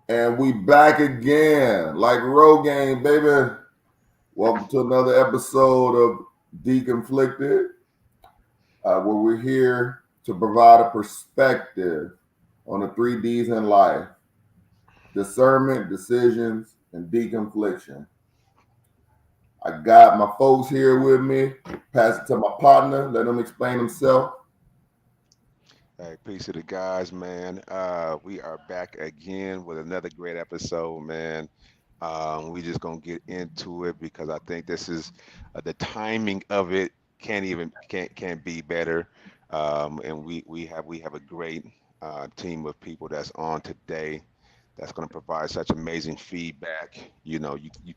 And we back again, like Rogaine, baby. Welcome to another episode of Deconflicted, where we're here to provide a perspective on the three D's in life: discernment, decisions, and deconfliction. I got my folks here with me. Pass it to my partner. Let him explain himself. Hey, peace to the guys, man. We are back again with another great episode, man. We just gonna get into it because I think this is the timing of it can't be better. And we have a great team of people that's on today that's gonna provide such amazing feedback. You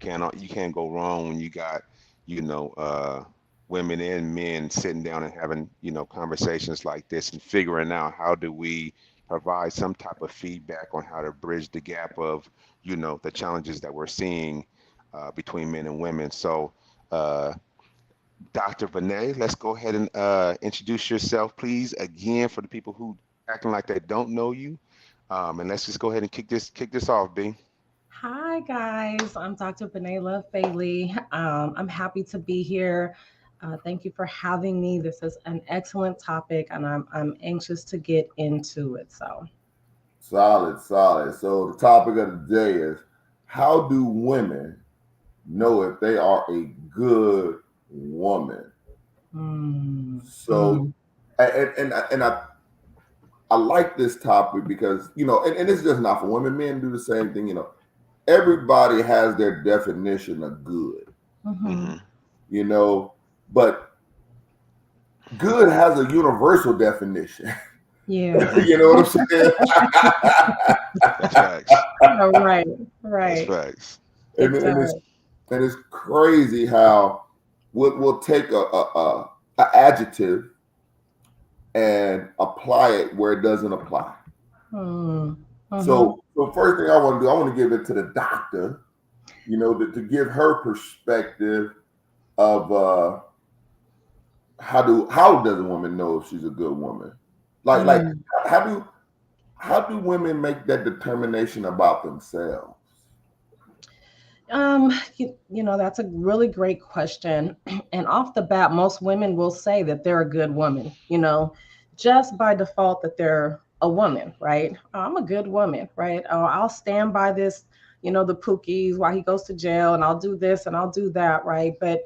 can't go wrong when you got you know uh, women and men sitting down and having conversations like this and figuring out how do we provide some type of feedback on how to bridge the gap of the challenges that we're seeing between men and women. So uh, Dr. Vinay, let's go ahead and introduce yourself, please, again for the people who acting like they don't know you. And let's just go ahead and kick this off, B. Hi, guys. I'm Dr. Benayla Faley. I'm happy to be here. Thank you for having me. This is an excellent topic, and I'm anxious to get into it. So, Solid, solid. So the topic of the day is how do women know if they are a good woman? mm, So, mm, and I like this topic because and it's just not for women. Men do the same thing. Everybody has their definition of good. mhm. Hmm. You know, but good has a universal definition. Yeah. You know what I'm saying? That's facts. Yeah, right. That's Right. facts. and, It and it's does. and it's crazy how we'll take a adjective and apply it where it doesn't apply. Mm, mhm. So first thing I want to do, I want to give it to the doctor, to give her perspective of how does a woman know if she's a good woman? Like Mm. how do how do women make that determination about themselves? That's a really great question. And off the bat, most women will say that they're a good woman, just by default that they're a woman, right? Oh, I'm a good woman, right? Oh, I'll stand by this, the Pookies while he goes to jail, and I'll do this and I'll do that, right? But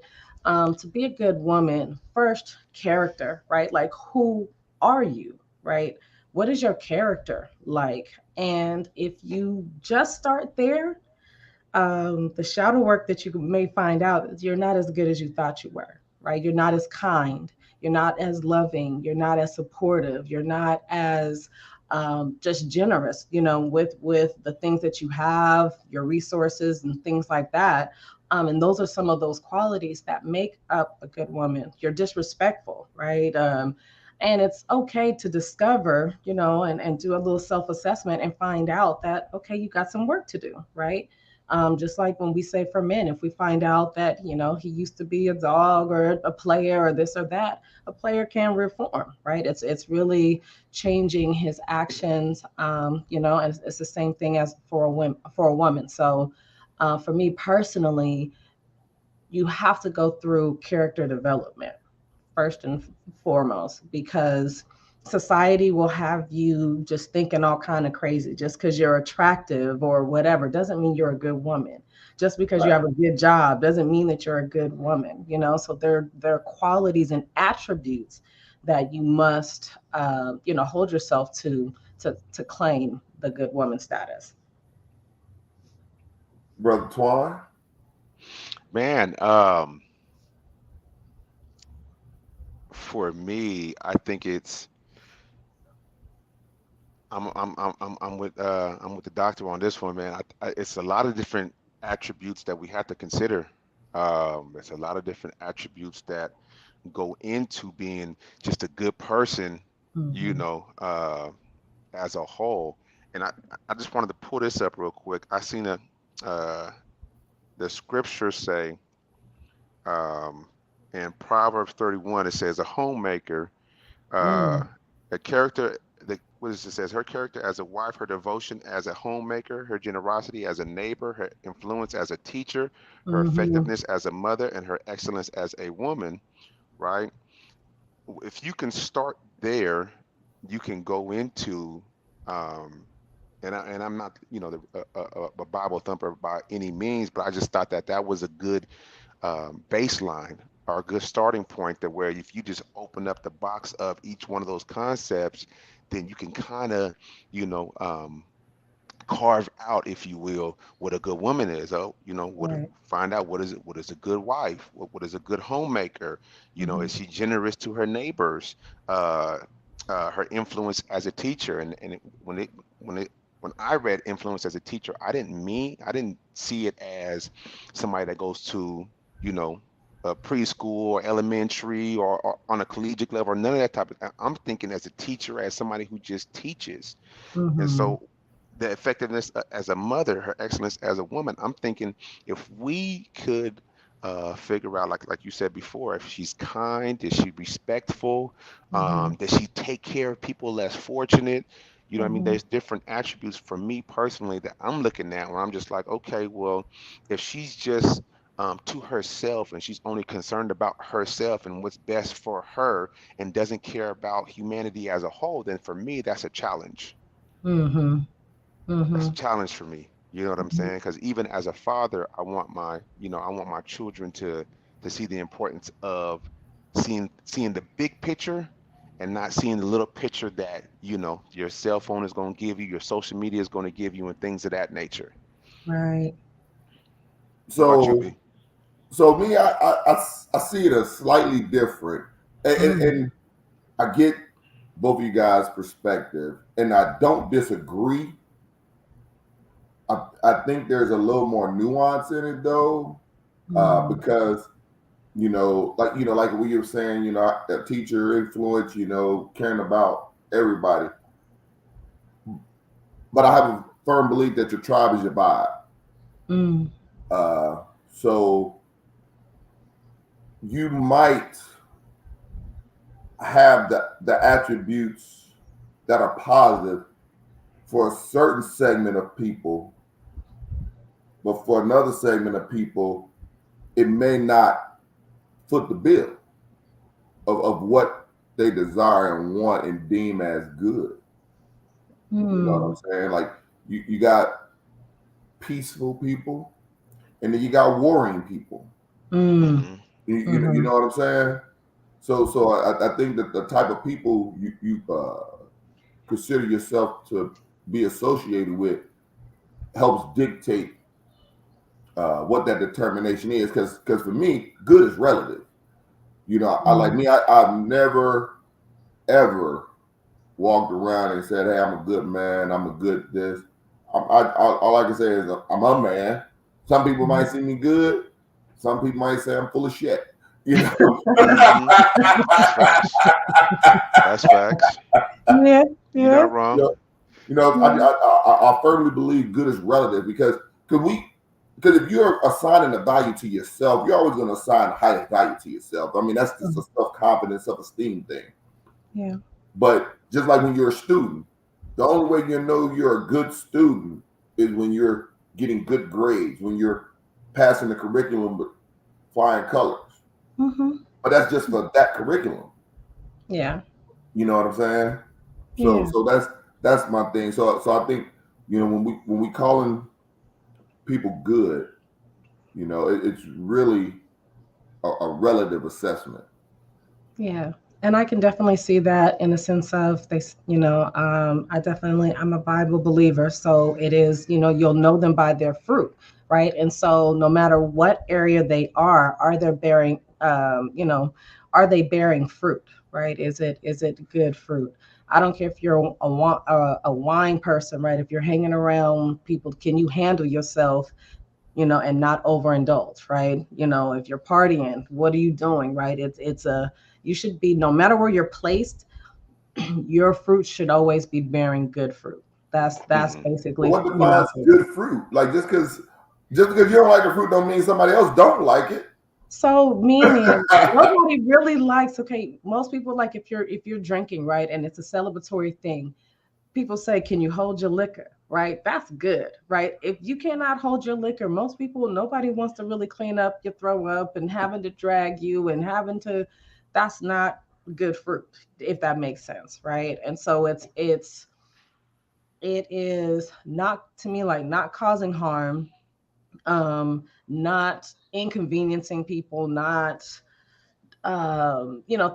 to be a good woman, first, character, right? Like, who are you, right? What is your character like? And if you just start there, the shadow work that you may find out is you're not as good as you thought you were, right? You're not as kind, you're not as loving, you're not as supportive, you're not as just generous, with the things that you have, your resources and things like that. And those are some of those qualities that make up a good woman. You're disrespectful, right? And it's okay to discover, and do a little self assessment and find out that, okay, you got some work to do, right? Just like when we say for men, if we find out that, he used to be a dog or a player or this or that, a player can reform, right? It's really changing his actions, and it's the same thing as for a woman. So for me personally, you have to go through character development first and foremost, because society will have you just thinking all kind of crazy. Just because you're attractive or whatever doesn't mean you're a good woman. Just because you Right. have a good job doesn't mean that you're a good woman, so there are qualities and attributes that you must hold yourself to claim the good woman status. Brother Twan? Man, for me, I think I'm with the doctor on this one, man. It's a lot of different attributes that we have to consider. There's a lot of different attributes that go into being just a good person, you Hmm. know, uh, as a whole. And I just wanted to pull this up real quick. I seen uh, the scripture say um, in Proverbs 31, it says, a homemaker, uh, Mm. a character, what is it says? Her character as a wife, her devotion as a homemaker, her generosity as a neighbor, her influence as a teacher, her Mm-hmm. effectiveness as a mother, and her excellence as a woman. Right? If you can start there, you can go into, um, and I'm not, a Bible thumper by any means, but I just thought that that was a good baseline or a good starting point, that where if you just open up the box of each one of those concepts, then you can kind of, you know, carve out, if you will, what a good woman is. Oh, Right. find out what is a good wife, what is a good homemaker. Mm-hmm. Is she generous to her neighbors? Uh, her influence as a teacher, when I read influence as a teacher, I didn't see it as somebody that goes to, you know, preschool or elementary, or on a collegiate level, or none of that type of. I'm thinking as a teacher, as somebody who just teaches. And Mm-hmm. so the effectiveness as a mother, her excellence as a woman, I'm thinking if we could figure out, like you said before, if she's kind, is she respectful, Mm-hmm. does she take care of people less fortunate? You know what I mean? Mm-hmm. There's different attributes for me personally that I'm looking at, where I'm just like, okay, well, if she's just to herself, and she's only concerned about herself and what's best for her, and doesn't care about humanity as a whole, then for me, that's a challenge. Mm-hmm. That's Mm-hmm. a challenge for me. You know what I'm saying? Because even as a father, I want my children to see the importance of seeing the big picture, and not seeing the little picture that, your cell phone is going to give you, your social media is going to give you, and things of that nature. Right. What about you, So, B? so me, I see it as slightly different, Mm. and I get both of you guys' perspective, and I don't disagree. I think there's a little more nuance in it though, Mm. because like we were saying, a teacher influence, caring about everybody. But I have a firm belief that your tribe is your vibe. Mm. So you might have the attributes that are positive for a certain segment of people, but for another segment of people, it may not foot the bill of what they desire and want and deem as good. You know what Mm. I'm saying? Like you got peaceful people, and then you got warring people. Mm. Mm-hmm. You Mm-hmm. know what I'm saying? So I think that the type of people you consider yourself to be associated with helps dictate what that determination is. Because for me, good is relative. I like Mm. me. I've never ever walked around and said, "Hey, I'm a good man. I'm a good this." All I can say is I'm a man. Some people might see me good. Some people might say I'm full of shit. You know. Mm-hmm. That's facts. That's facts. Yeah. You're Yeah. not you wrong. know, I, Yeah. I firmly believe good is relative because if you're assigning a value to yourself, you're always going to assign the highest value to yourself. I mean, that's just a Mm. self confidence, self esteem thing. Yeah. But just like when you're a student, the only way you know you're a good student is when you're getting good grades, when you're passing the curriculum with flying colors. Mm-hmm. But that's just for that curriculum. Yeah. You know what I'm saying? So Yeah. so that's my thing. So I think when we calling people good, it's really a relative assessment. Yeah. And I can definitely see that in the sense of I'm a Bible believer. So it is, you'll know them by their fruit, right? And so no matter what area they are they bearing, are they bearing fruit, right? Is it good fruit? I don't care if you're a wine person, right? If you're hanging around people, can you handle yourself, and not overindulge, right? If you're partying, what are you doing, right? You should be, no matter where you're placed, your fruit should always be bearing good fruit. That's Mm-hmm. But basically, what defines so good fruit? Like just because you don't like the fruit don't mean somebody else don't like it. meaning nobody really likes, okay, most people, like if you're drinking, right, and it's a celebratory thing, people say, can you hold your liquor? Right? That's good, right? If you cannot hold your liquor, most people, nobody wants to really clean up your throw up and having to drag you and having to, that's not good fruit, if that makes sense, right? And so it is not, to me, like not causing harm, not inconveniencing people, not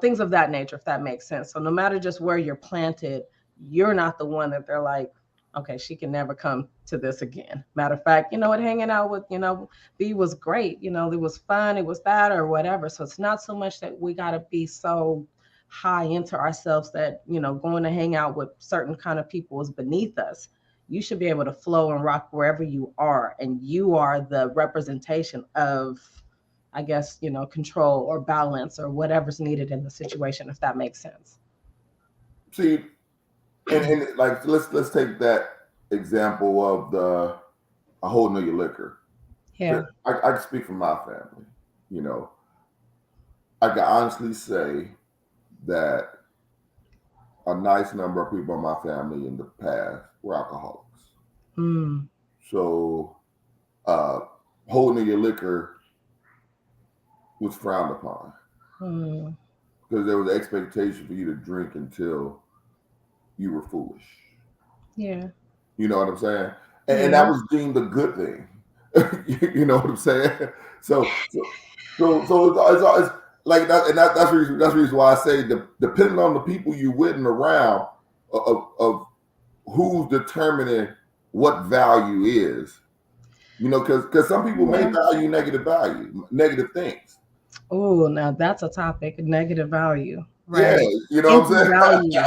things of that nature, if that makes sense. So no matter just where you're planted, you're not the one that they're like, okay, she can never come to this again. Matter of fact, hanging out with, B was great. It was fun, it was that or whatever. So it's not so much that we got to be so high into ourselves that, going to hang out with certain kind of people is beneath us. You should be able to flow and rock wherever you are. And you are the representation of, I guess, control or balance or whatever's needed in the situation, if that makes sense. See, and like let's take that example of the a holding of your liquor. Yeah. I can speak for my family. You know, I can honestly say that a nice number of people in my family in the past were alcoholics. Mm. So holding of your liquor was frowned upon because there was an expectation for you to drink until you were foolish. Yeah. You know what I'm saying? And that was deemed a good thing. You know what I'm saying? So it's like that, and that's the reason why I say depending on the people you with and around of who's determining what value is. You know, because some people may value negative things. Oh, now that's a topic, negative value, Yeah, right? you know Empty what I'm value,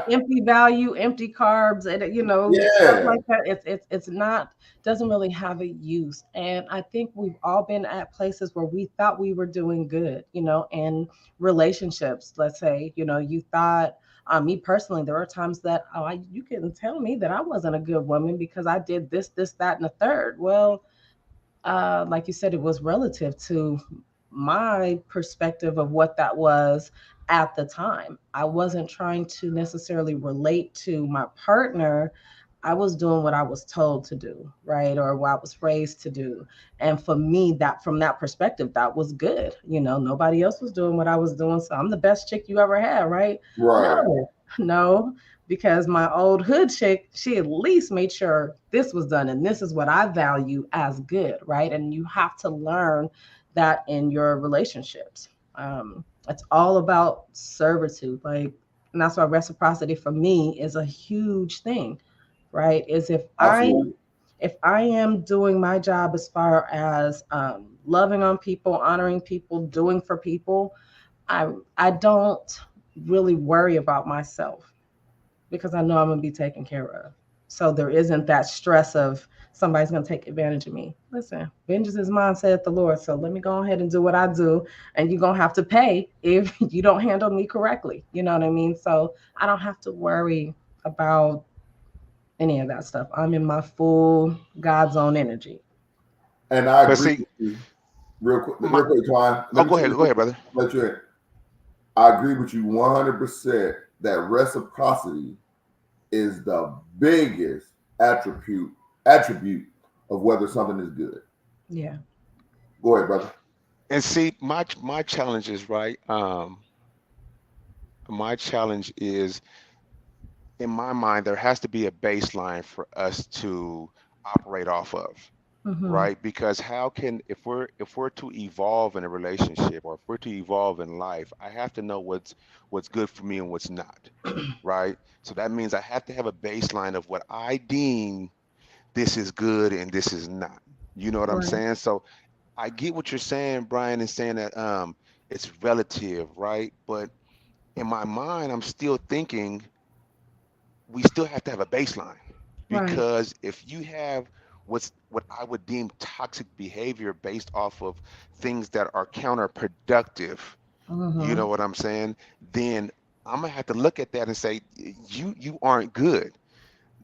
empty value, empty carbs, and stuff saying? like that. It's not, doesn't really have a use. And I think we've all been at places where we thought we were doing good, and relationships. Let's say, you thought. Me personally, there were times that you couldn't tell me that I wasn't a good woman because I did this, that, and the third. Well, like you said, it was relative to my perspective of what that was at the time. I wasn't trying to necessarily relate to my partner. I was doing what I was told to do, right? Or what I was raised to do. And for me, that from that perspective, that was good. Nobody else was doing what I was doing. So I'm the best chick you ever had, right? Right. No, no, because my old hood chick, she at least made sure this was done and this is what I value as good, right? And you have to learn that in your relationships. It's all about servitude, like, and that's why reciprocity for me is a huge thing, right? Is Absolutely. if I am doing my job as far as loving on people, honoring people, doing for people, I don't really worry about myself because I know I'm going to be taken care of. So there isn't that stress of somebody's going to take advantage of me. Listen, vengeance is mine, saith the Lord. So let me go ahead and do what I do. And you're going to have to pay if you don't handle me correctly. You know what I mean? So I don't have to worry about any of that stuff. I'm in my full God's own energy. And I But agree see, with you. Real quick, my, Twine. oh, go ahead, brother. Let you in. I agree with you 100% that reciprocity is the biggest attribute of whether something is good. Yeah. Go ahead, brother. And see, my challenge is right. My challenge is, in my mind, there has to be a baseline for us to operate off of, Mm-hmm. right? Because how can, if we're to evolve in a relationship or if we're to evolve in life, I have to know what's good for me and what's not, right? So that means I have to have a baseline of what I deem this is good and this is not. You know what I'm Right. saying? So I get what you're saying, Brian, and saying that it's relative, right? But in my mind, I'm still thinking we still have to have a baseline, Right. because if you have what I would deem toxic behavior based off of things that are counterproductive, you Mm-hmm. know what I'm saying? Then I'm gonna have to look at that and say you aren't good.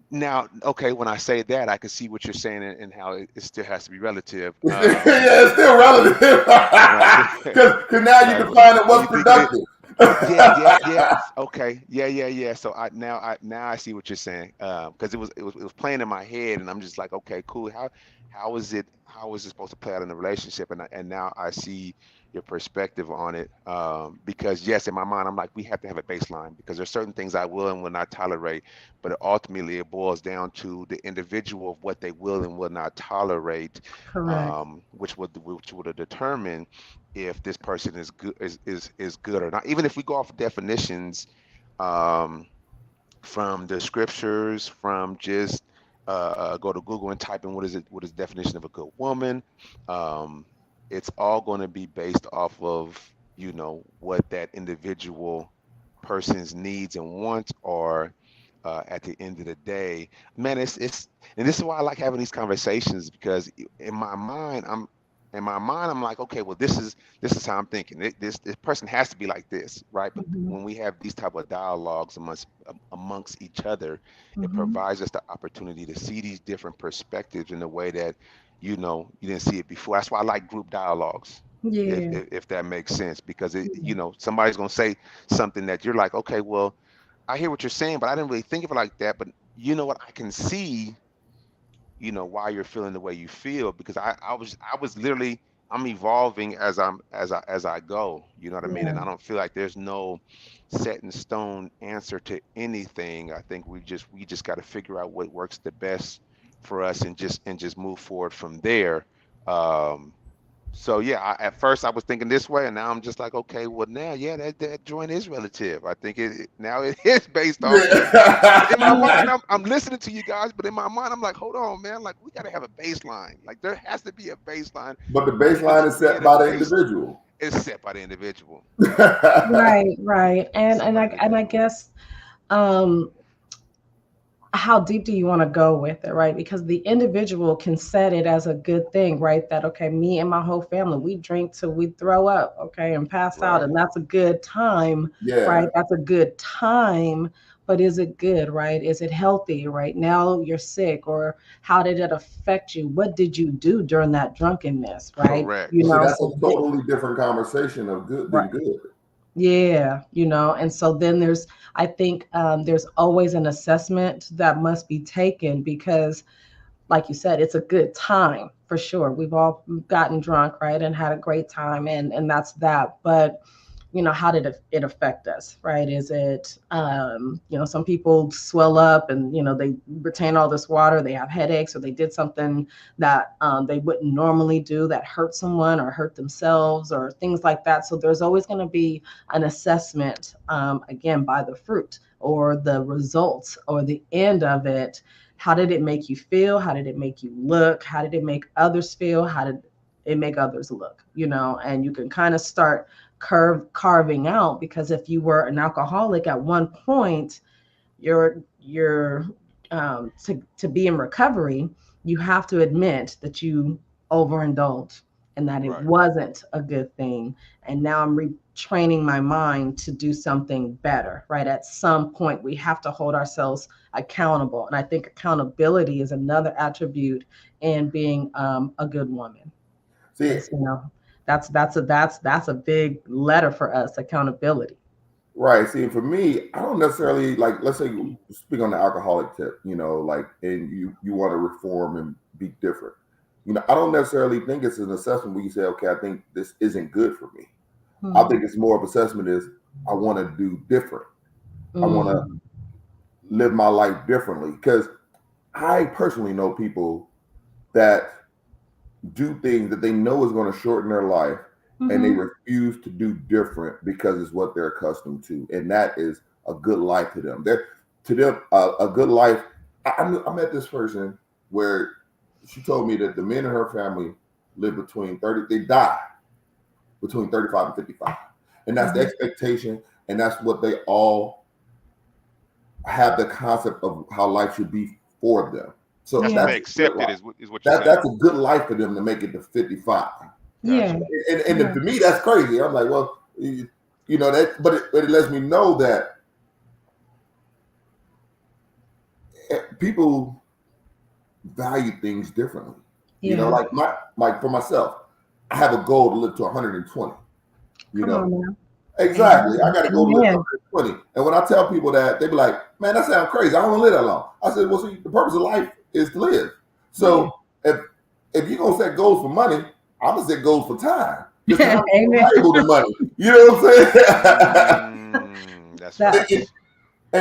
Now, okay, when I say that, I can see what you're saying and how it still has to be relative. Yeah, it's still relative Right, because now you're right. defining Well, what's you think it is? productive. Yeah. Okay. Yeah. So now I see what you're saying. Because it was playing in my head, and I'm just like, okay, cool. How is it supposed to play out in the relationship? And now I see your perspective on it. Because yes, in my mind, I'm like, we have to have a baseline because there's certain things I will and will not tolerate, but ultimately it boils down to the individual of what they will and will not tolerate, Correct. which would determine if this person is good or not. Even if we go off of definitions, um, from the scriptures, from just go to Google and type in what is the definition of a good woman. Um, it's all going to be based off of what that individual person's needs and wants are. At the end of the day, man, it's and this is why I like having these conversations because in my mind I'm like, okay, well, this is how I'm thinking. This person has to be like this, right? But Hmm. when we have these type of dialogues amongst each other, it Hmm. provides us the opportunity to see these different perspectives in a way that you didn't see it before. That's why I like group dialogues, if Yeah. if, if that makes sense, because somebody's gonna say something that you're like, okay, well, I hear what you're saying, but I didn't really think of it like that. But you know what? I can see why you're feeling the way you feel because I was literally I'm evolving as I go, you know what I mean? Yeah. And I don't feel like there's no set in stone answer to anything. I think we just got to figure out what works the best for us and just move forward from there. um so yeah, at first I was thinking this way, and now I'm just like, okay, well now, yeah, that joint is relative. I think now it is based off of. But in my Yeah. mind, I'm listening to you guys, but in my mind, I'm like, hold on, man, like we gotta have a baseline. Like there has to be a baseline But the because baseline if is we set had a by the base, individual. it's set by the individual. Right. Right. It's And set and by I the and I individual. guess um how deep do you want to go with it, right? Because the individual can set it as a good thing, right? That, okay, me and my whole family, we drink till we throw up, okay, and pass out, Right. and that's a good time, Yeah. right? That's a good time, but is it good, right? Is it healthy, right? Now you're sick, or how did it affect you? What did you do during that drunkenness, right? Correct. See, that's a So, totally different conversation of good than right. good. Yeah, and so then I think there's always an assessment that must be taken because, like you said, it's a good time for sure. We've all gotten drunk, right, and had a great time, and that's that. But how did it affect us, right? Is it, some people swell up and, they retain all this water, they have headaches, or they did something that they wouldn't normally do that hurt someone or hurt themselves or things like that. So there's always going to be an assessment, again, by the fruit or the results or the end of it. How did it make you feel? How did it make you look? How did it make others feel? How did it make others look? And you can kind of start carving out, because if you were an alcoholic at one point, you're to be in recovery, you have to admit that you overindulged and that it Right. wasn't a good thing. And now I'm retraining my mind to do something better, right? At some point, we have to hold ourselves accountable. And I think accountability is another attribute in being a good woman. See, Is that's a big letter for us, accountability. right. See, for me, I don't necessarily like. Let's say you speak on the alcoholic tip. Like, and you want to reform and be different. I don't necessarily think it's an assessment where you say, okay, I think this isn't good for me. I Hmm. think it's more of assessment is I want to do different. I want to Mm. live my life differently because I personally know people that do things that they know is going to shorten their life and they Hmm. refuse to do different because it's what they're accustomed to, and that is a good life to them. To them, a good life. I met this person where she told me that the men in her family live between 30, they die between 35 and 55, and that's the Hmm. expectation, and that's what they all have, the concept of how life should be for them. So That's what Yeah. they that's a good accepted, life. is what you're That's saying. a good life for them to make it to 55. Yeah. Gotcha. And Yeah. to me, that's crazy. I'm like, well, that, but it lets me know that people value things differently. Yeah. Like for myself, I have a goal to live to 120. You Come on know, now. Exactly. I got to go live Amen. 120. And when I tell people that, they be like, man, that sounds crazy. I don't want to live that long. I said, well, see, the purpose of life is to live. Yeah. So if you're going to set goals for money, I'm going to set goals for time. Because time is more Amen. valuable than money. You know what I'm saying? That's That, and, facts.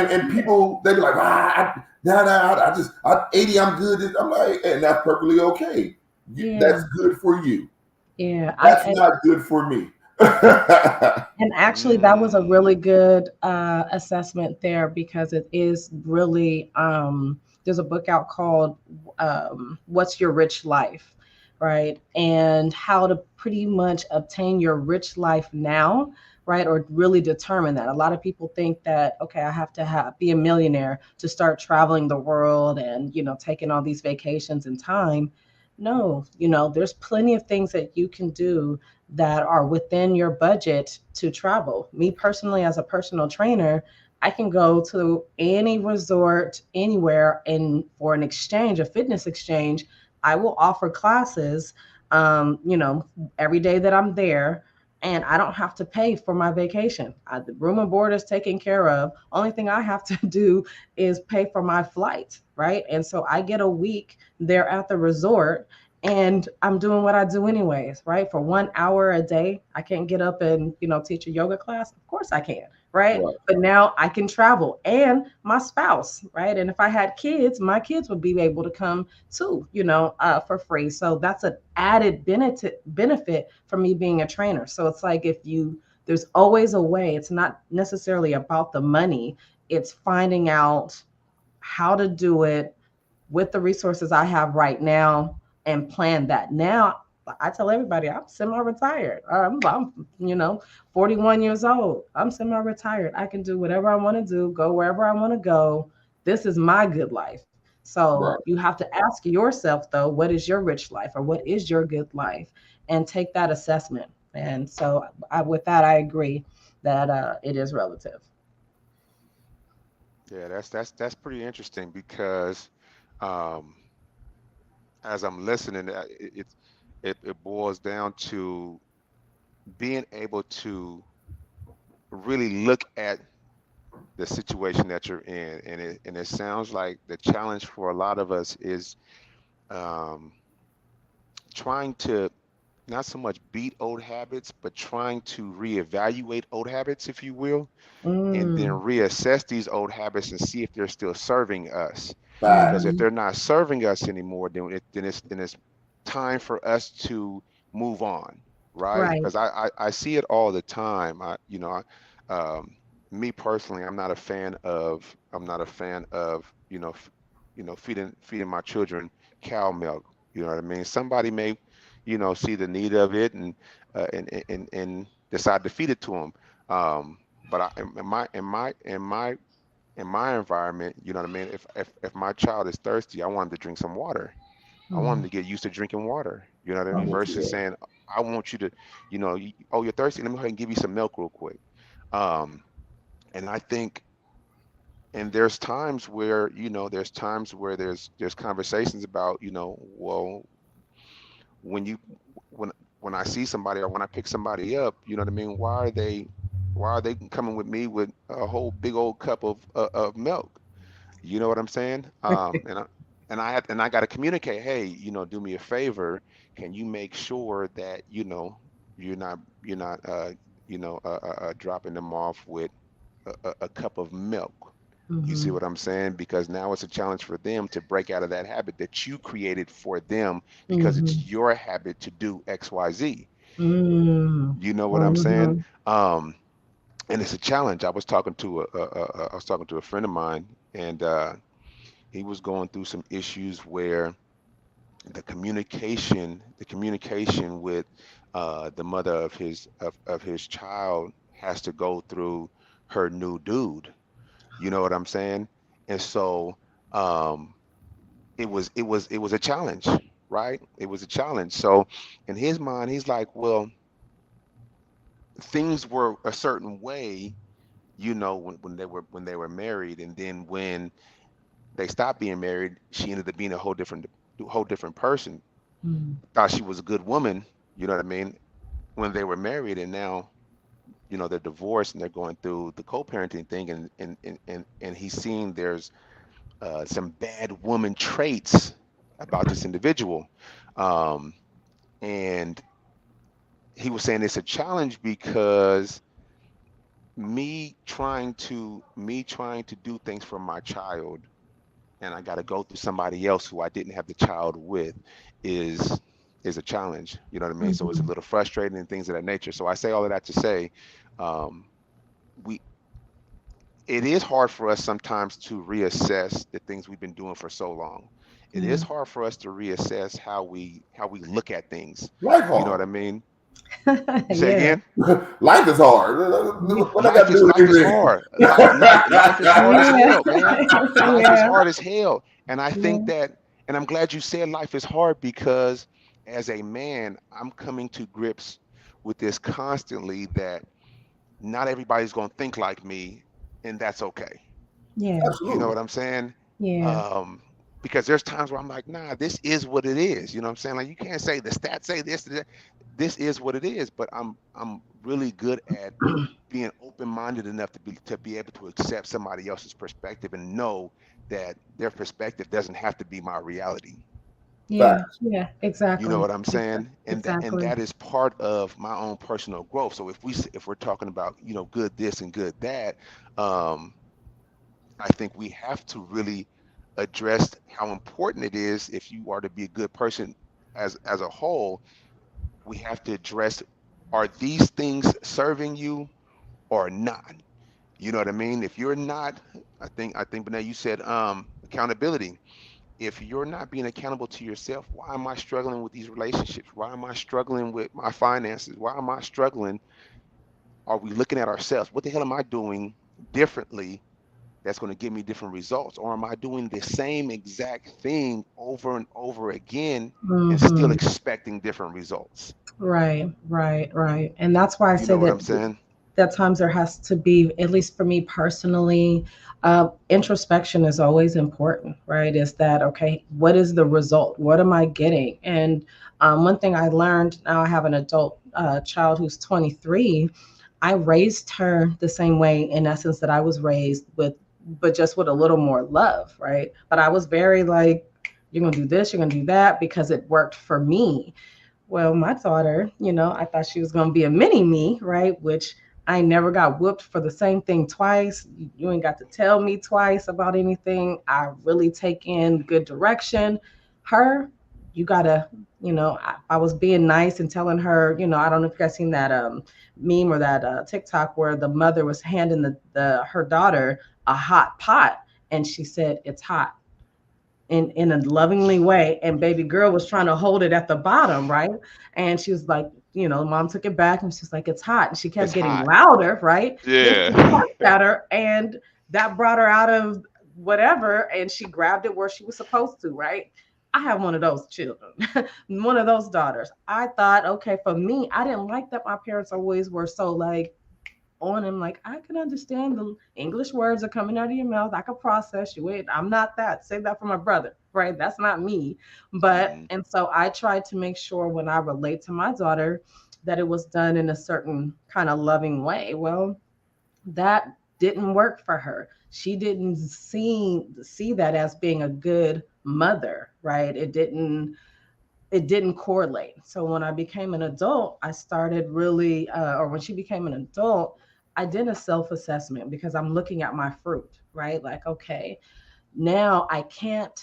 and people, they be like, I 80, I'm good. I'm like, and that's perfectly okay. yeah. That's good for you. Yeah. That's not good for me. And actually, that was a Mm, really good assessment there because it is really, there's a book out called What's Your Rich Life, right? And how to pretty much obtain your rich life now, right? Or really determine that. A lot of people think that, okay, I have to be a millionaire to start traveling the world and, taking all these vacations and time. No, there's plenty of things that you can do that are within your budget to travel. Me personally, as a personal trainer, I can go to any resort anywhere, and for an exchange, a fitness exchange, I will offer classes, every day that I'm there. And I don't have to pay for my vacation. The room and board is taken care of. Only thing I have to do is pay for my flight, right? And so I get a week there at the resort, and I'm doing what I do anyways, right? For 1 hour a day, I can't get up and, teach a yoga class. Of course I can, right? Right. But now I can travel, and my spouse, right? And if I had kids, my kids would be able to come too, for free. So that's an added benefit for me being a trainer. So it's like, there's always a way. It's not necessarily about the money. It's finding out how to do it with the resources I have right now and plan that. Now, I tell everybody I'm semi-retired. I'm 41 years old. I'm semi-retired. I can do whatever I want to do, go wherever I want to go. This is my good life. So Right. you have to ask yourself, though, what is your rich life or what is your good life, and take that assessment. And so, with that, I agree that it is relative. yeah, that's pretty interesting because um, as I'm listening, it boils down to being able to really look at the situation that you're in, and it sounds like the challenge for a lot of us is um, trying to not so much beat old habits, but trying to reevaluate old habits, if you will, and then Mm, reassess these old habits and see if they're still serving us. Because Facts. if mhm. they're not serving us anymore, then it's time for us to move on, right? Right. Because I see it all the time. Me personally, I'm not a fan of feeding my children cow milk. You know what I mean? Somebody may see the need of it and decide to feed it to them. But in my environment, you know what I mean? If my child is thirsty, I want him to drink some water. I want him Mm, to get used to drinking water. You know what I I'm mean? with you Versus there. saying, I want you to, oh, you're thirsty. Let me go ahead and give you some milk real quick. Um, and I think, and there's conversations about, well, when you when when I see somebody or when I pick somebody up, you know what I mean? Why are they coming with me with a whole big old cup of milk? You know what I'm saying? And I got to communicate. Hey, do me a favor. Can you make sure that you're not dropping them off with a cup of milk? You see mhm, what I'm saying? Because now it's a challenge for them to break out of that habit that you created for them because it's mhm, your habit to do XYZ. mm, You know what I'm saying? mhm, Um, and it's a challenge. I was talking to a friend of mine, and he was going through some issues where the communication with the mother of his child has to go through her new dude. You know what I'm saying? And so um, it was a challenge, right? It was a challenge. So in his mind, he's like, well, things were a certain way, when they were married, and then when they stopped being married, she ended up being a whole different person. mm, Thought she was a good woman, you know what I mean, when they were married, and now they're divorced and they're going through the co-parenting thing, and he's seeing there's some bad woman traits about this individual. Um, and he was saying it's a challenge because me trying to do things for my child, and I got to go through somebody else who I didn't have the child with, is is a challenge. You know what I mean? So it's a Mhm. little frustrating and things of that nature. So I say all of that to say, um, we it is hard for us sometimes to reassess the things we've been doing for so long. It is Yeah. hard for us to reassess how we look at things. Life You know hard. what I mean? You say Yeah. again? Life is hard. What I got to do with Life is anything? hard. Life is hard as Yeah. hell, man. Life is Yeah. hard as hell. And I think Yeah. that, and I'm glad you said life is hard, because as a man, I'm coming to grips with this constantly, that not everybody's going to think like me, and that's okay. Yeah. You know Absolutely. what I'm saying? Yeah. Um, because there's times where I'm like, nah, this is what it is. You know what I'm saying? Like, you can't say the stats say this, that. This is what it is. But I'm really good at being open-minded enough to be able to accept somebody else's perspective and know that their perspective doesn't have to be my reality. Yeah. Facts. Yeah. You know Exactly. what I'm saying? And that Exactly. is part of my own personal growth. So if we're talking about, good this and good that, um, I think we have to really address how important it is, if you are to be a good person as a whole. We have to address, are these things serving you or not? You know what I mean? If you're not, I think Benay, you said accountability. If you're not being accountable to yourself, why am I struggling with these relationships? Why am I struggling with my finances? Why am I struggling? Are we looking at ourselves? What the hell am I doing differently that's going to give me different results? Or am I doing the same exact thing over and over again and still Hmm. expecting different results? Right. Right. Right. And that's why I You say know what that I'm saying? that times there has to be, at least for me personally, introspection is always important, right? Is that okay? What is the result? What am I getting? And one thing I learned, now I have an adult child who's 23. I raised her the same way, in essence, that I was raised with, but just with a little more love, right? But I was very like, you're gonna do this, you're gonna do that, because it worked for me. Well, my daughter, I thought she was gonna be a mini me, right? Which I never got whooped for the same thing twice. You ain't got to tell me twice about anything. I really take in good direction. Her, you gotta, I was being nice and telling her, I don't know if you guys seen that meme or that TikTok where the mother was handing the her daughter a hot pot, and she said it's hot in a lovingly way, and baby girl was trying to hold it at the bottom, right? And she was like, mom took it back and she's like, it's hot, and she kept It's getting hot. louder, right? Then she Yeah. punched at her, and that brought her out of whatever, and she grabbed it where she was supposed to, right? I have one of those children, one of those daughters. I thought, okay, for me, I didn't like that my parents always were so like on him, like, I can understand the English words are coming out of your mouth. I can process you. Wait, I'm not that. Save that for my brother, right? That's not me. But, Hmm. and so I tried to make sure when I relate to my daughter that it was done in a certain kind of loving way. Well, that didn't work for her. She didn't see that as being a good mother, right? It didn't correlate. So when I became an adult, I started really, or when she became an adult, I did a self assessment because I'm looking at my fruit, right? Like, okay, now I can't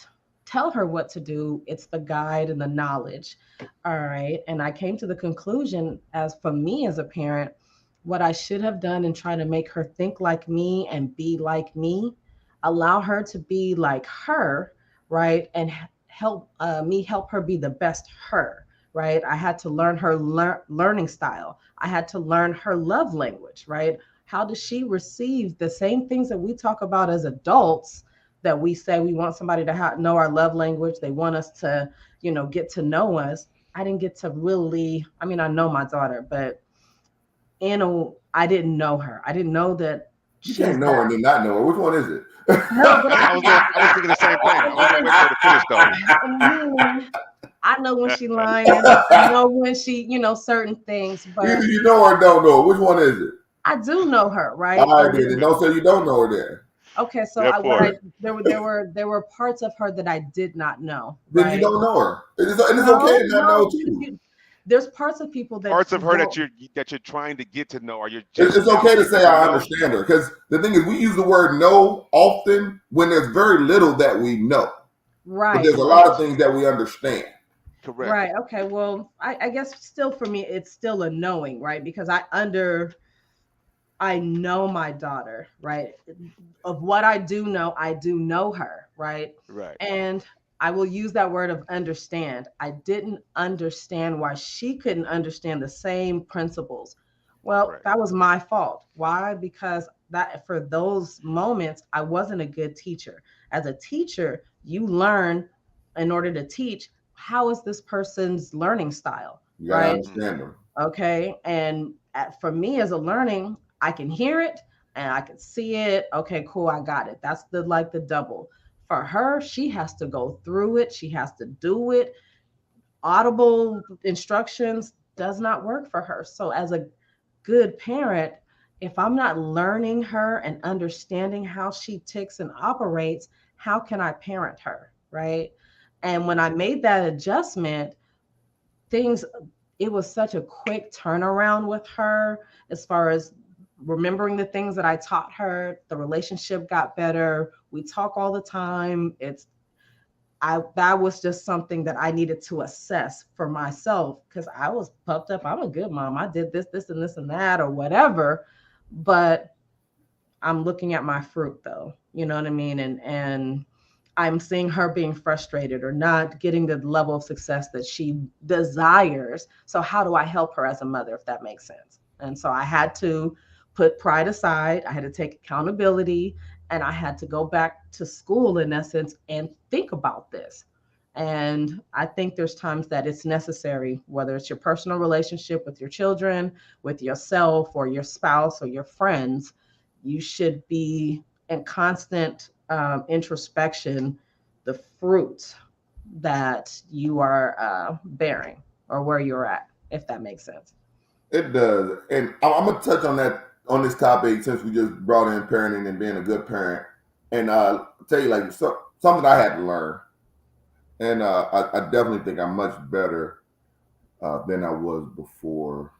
tell her what to do. It's the guide and the knowledge. All right. And I came to the conclusion, as for me as a parent, what I should have done in trying to make her think like me and be like me, allow her to be like her, right? And me help her be the best her, right? I had to learn her learning style. I had to learn her love language, right? How does she receive the same things that we talk about as adults, that we say we want somebody to know our love language? They want us to, get to know us. I didn't get to really, I mean, I know my daughter, but I didn't know her. I didn't know that You she's can't know her that. and then not know her. Which one is it? No, but I was thinking the same thing. I was gonna wait for her to finish though. mhm. I know when she lying. I know when she, certain things. Either But you know or don't know. Which one is it? I do know her, right? All right, then. Don't say you don't know her then. Okay, so Therefore, there were parts of her that I did not know, Then you right? don't know her. And it's okay No, to not know no, because too. there's parts of people that parts you of her don't. that you're trying to get to know, or you're It's just it's now okay to getting say to I know. understand her because the thing is, we use the word know often when there's very little that we know, but Right, there's a lot of things that we understand. Correct. right. Okay, well, I guess still for me, it's still a knowing, right? Because I know my daughter, right? Of what I do know her, right? Right. And I will use that word of understand. I didn't understand why she couldn't understand the same principles. Well, Right. that was my fault. Why? Because that for those moments, I wasn't a good teacher. As a teacher, you learn in order to teach, how is this person's learning style, You got to right? Mm-hmm. understand them. Okay. And for me as a learning, I can hear it and I can see it. Okay, cool. I got it. That's the double. For her, she has to go through it. She has to do it. Audible instructions does not work for her. So as a good parent, if I'm not learning her and understanding how she ticks and operates, how can I parent her? Right. And when I made that adjustment, things it was such a quick turnaround with her as far as remembering the things that I taught her. The relationship got better. We talk all the time. It's I that was just something that I needed to assess for myself because I was puffed up. I'm a good mom. I did this and this and that or whatever, but I'm looking at my fruit though. You know what I mean? And I'm seeing her being frustrated or not getting the level of success that she desires. So how do I help her as a mother, if that makes sense? And so I had to put pride aside. I had to take accountability and I had to go back to school in essence and think about this. And I think there's times that it's necessary, whether it's your personal relationship with your children, with yourself or your spouse or your friends, you should be in constant introspection, the fruit that you are bearing or where you're at, if that makes sense. It does, and I'm gonna touch on that on this topic since we just brought in parenting and being a good parent, and tell you like something I had to learn, and I definitely think I'm much better than I was before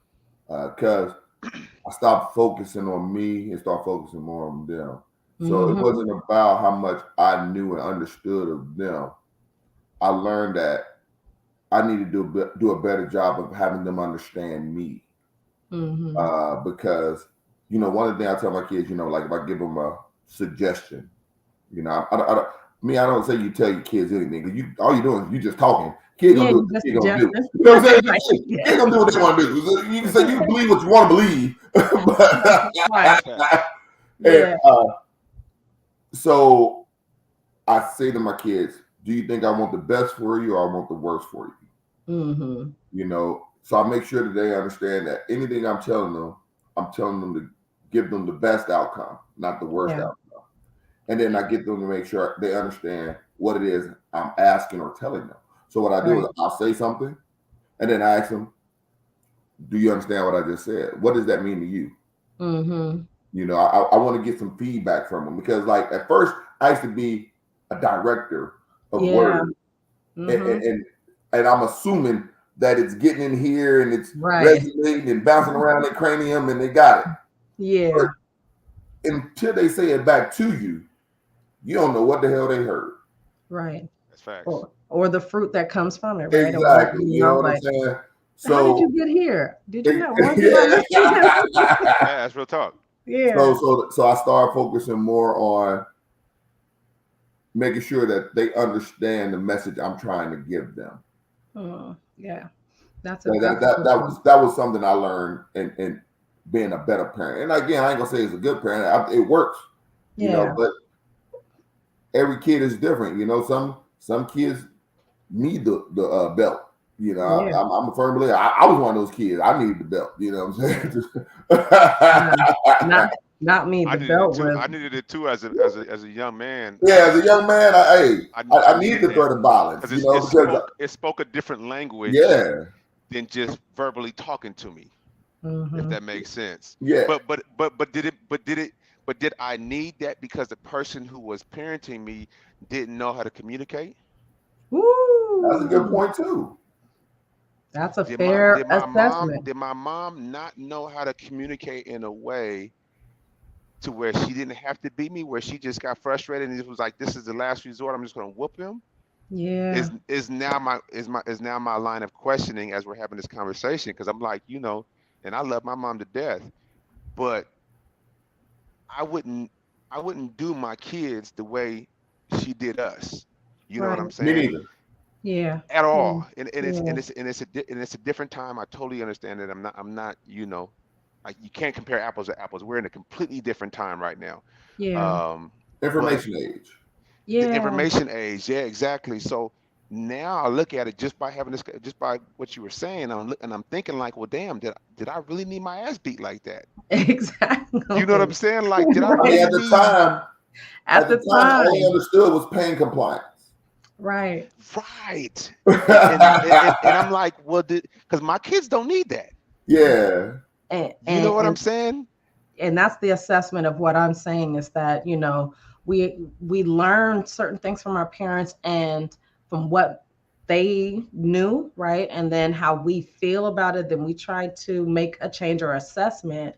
because I stopped focusing on me and start focusing more on them. So it Mm-hmm. wasn't about how much I knew and understood of them. I learned that I need to do a better job of having them understand me. Mm-hmm. Because one of the things I tell my kids, like if I give them a suggestion, I don't say you tell your kids anything because all you're doing is you just talking. Kids Yeah, gonna do you what the just kid gonna do. suggested. You know what I'm saying? Right. Kids gonna do what they want to do. You can say you believe what you want to believe, Right. Facts. and Yeah. so I say to my kids, "Do you think I want the best for you or I want the worst for you?" Mm-hmm. So I make sure that they understand that anything I'm telling them to give them the best outcome, not the worst Yeah. outcome. And then I get them to make sure they understand what it is I'm asking or telling them. So what I do Right. is I'll say something and then I ask them, do you understand what I just said? What does that mean to you? Mm-hmm. I want to get some feedback from them because like at first I used to be a director of Yeah. words and, Mm-hmm. and, and and I'm assuming that it's getting in here and it's Right. resonating and bouncing around their cranium and they got it. But Yeah. until they say it back to you, you don't know what the hell they heard. Right. That's facts. Or the fruit that comes from it, right? Or what, Exactly. You know what I'm like, saying? how did So you get here? Did you not want yeah. Yeah, that's real talk. Yeah. So I started focusing more on making sure that they understand the message I'm trying to give them. Yeah. That's a That good that one. was that was something I learned in being a better parent. And again, I ain't gonna say it's a good parent. It works, Yeah. but every kid is different. Some kids need the belt. Yeah. I'm a firm believer. I was one of those kids. I needed the belt. You know what Yeah. I'm Not saying? not me. I The needed it belt too. was I needed it too as a young man. Yeah, as a young man, I I needed needed the that threat of violence. because Because it spoke a different language yeah, than just verbally talking to me. if Mm-hmm. that makes sense. Yeah, But did I need that because the person who was parenting me didn't know how to communicate? that's a good Ooh, point too. that's a Did my fair did my mom assessment. did my mom not know how to communicate in a way to where she didn't have to beat me, where she just got frustrated and it was like, this is the last resort. I'm just gonna whoop him. Yeah, Is now my line of questioning as we're having this conversation, because I'm like, and I love my mom to death, but I wouldn't I wouldn't do my kids the way she did us. You know what right. I'm Me saying? neither. Yeah, At yeah, all. And it's yeah, and it's and it's a and it's a different time. I totally understand that. I'm not, like, you can't compare apples to apples. We're in a completely different time right now. yeah, Um, but Information age. the yeah. information age, yeah, exactly. So now I look at it just by having this, just by what you were saying. I'm thinking like, well, damn, did I really need my ass beat like that? You know what I'm Exactly. saying? Like, did I I mean, really Right. need? At at the the time, all they time. understood was pain compliance. Right. Right. And I'm like, well, because my kids don't need that. Yeah, And, You know and what I'm and saying? and that's the assessment of what I'm saying is that, we learn certain things from our parents and from what they knew, right? And then how we feel about it, then we try to make a change or assessment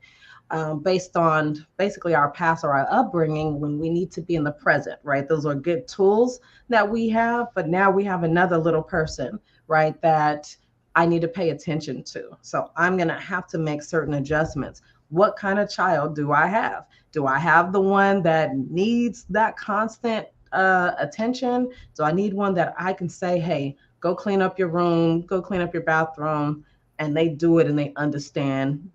based on basically our past or our upbringing when we need to be in the present, right? Those are good tools that we have, but now we have another little person, right, that I need to pay attention to. So I'm going to have to make certain adjustments. What kind of child do I have? Do I have the one that needs that constant attention? Do I need one that I can say, hey, go clean up your room, go clean up your bathroom, and they do it and they understand,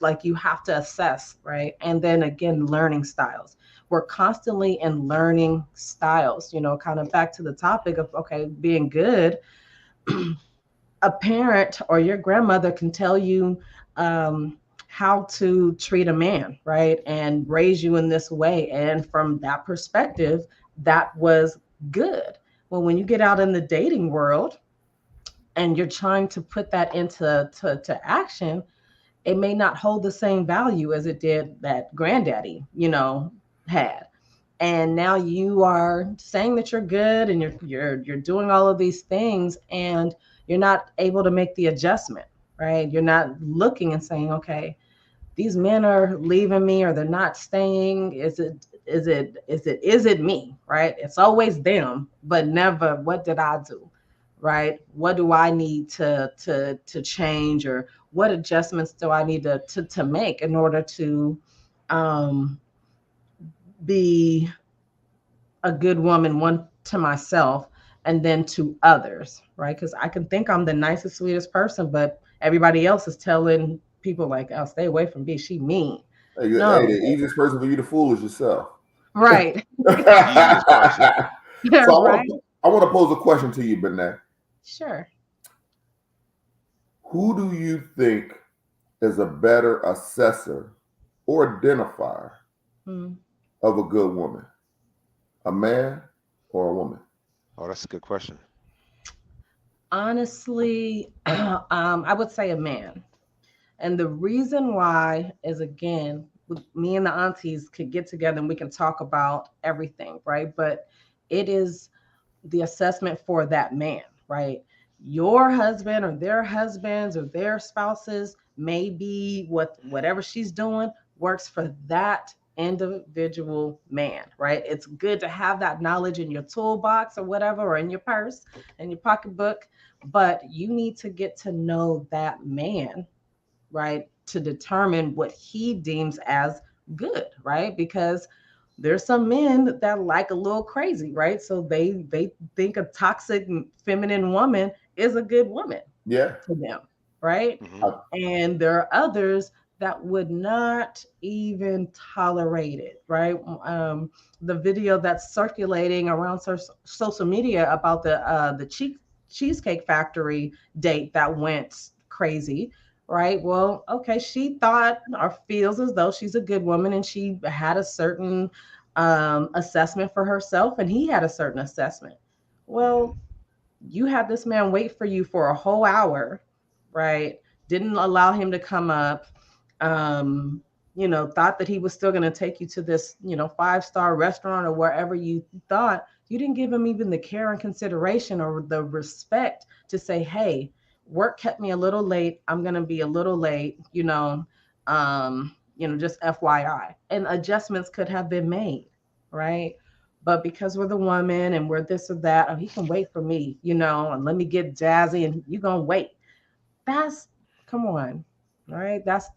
like you have to assess, right? And then again, learning styles. We're constantly in learning styles, kind of back to the topic of, okay, being good. A parent or your grandmother can tell you how to treat a man, right? And raise you in this way. And from that perspective, that was good. Well, when you get out in the dating world and you're trying to put that to action, it may not hold the same value as it did that granddaddy, had. And now you are saying that you're good and you're doing all of these things and you're not able to make the adjustment, right? You're not looking and saying, okay, these men are leaving me or they're not staying. Is it me, right? It's always them, but never what did I do, right? What do I need to change, or what adjustments do I need to make in order to um, be a good woman, one to myself and then to others, right? Because I can think I'm the nicest, sweetest person, but everybody else is telling people like, "Oh, stay away from me. She mean." hey, No, the easiest person for you to fool is yourself. right, The easiest person. So right, I want to pose a question to you, Benet. sure. Who do you think is a better assessor or identifier Hmm. of a good woman? A man or a woman? Oh, that's a good question. Honestly, I would say a man. And the reason why is again, me and the aunties could get together and we can talk about everything, right? But it is the assessment for that man, right? Your husband or their husbands or their spouses may be whatever she's doing works for that individual man, right? It's good to have that knowledge in your toolbox or whatever, or in your purse, in your pocketbook, but you need to get to know that man, right? To determine what he deems as good, right? Because there's some men that like a little crazy, right? So they think a toxic feminine woman is a good woman Yeah. to them, right? Hmm. I, And there are others that would not even tolerate it, right? The video that's circulating around social media about the Cheesecake Factory date that went crazy, right? Well, okay, she thought or feels as though she's a good woman, and she had a certain assessment for herself, and he had a certain assessment. Hmm. Well, you had this man wait for you for a whole hour, right? didn't allow him to come up, um, thought that he was still going to take you to this, 5-star restaurant or wherever you thought, you didn't give him even the care and consideration or the respect to say, hey, work kept me a little late. I'm going to be a little late, just FYI. And adjustments could have been made, right? But because we're the woman and we're this or that, oh, he can wait for me, and let me get jazzy and you going to wait. That's, come on, right? That's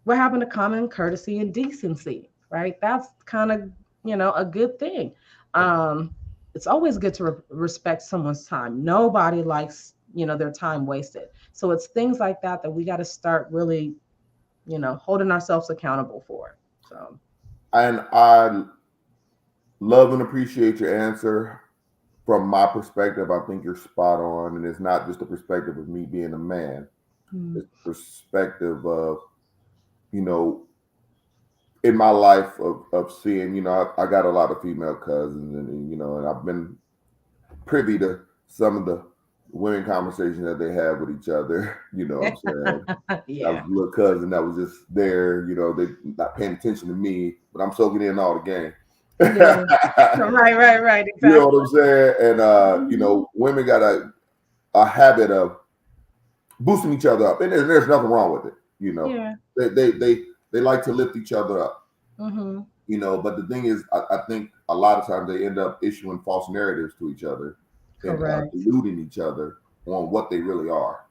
what happened to common courtesy and decency, right? That's kind of, a good thing. Um, it's always good to respect someone's time. Nobody likes, their time wasted. So it's things like that that we got to start really, holding ourselves accountable for. So, And I love and appreciate your answer. From my perspective, I think you're spot on. And it's not just the perspective of me being a man, mm, it's the perspective of, you know, in my life of seeing, I got a lot of female cousins and I've been privy to some of the women conversations that they have with each other. You know what I'm saying? That was yeah, a little cousin that was just there, they not paying attention to me, but I'm soaking in all the game. yeah, right, You know what exactly. I'm saying? And Hmm. women got a habit of boosting each other up. And there's nothing wrong with it. Yeah. They like to lift each other up. Hmm. But the thing is, I think a lot of times they end up issuing false narratives to each other and Correct. deluding each other on what they really are,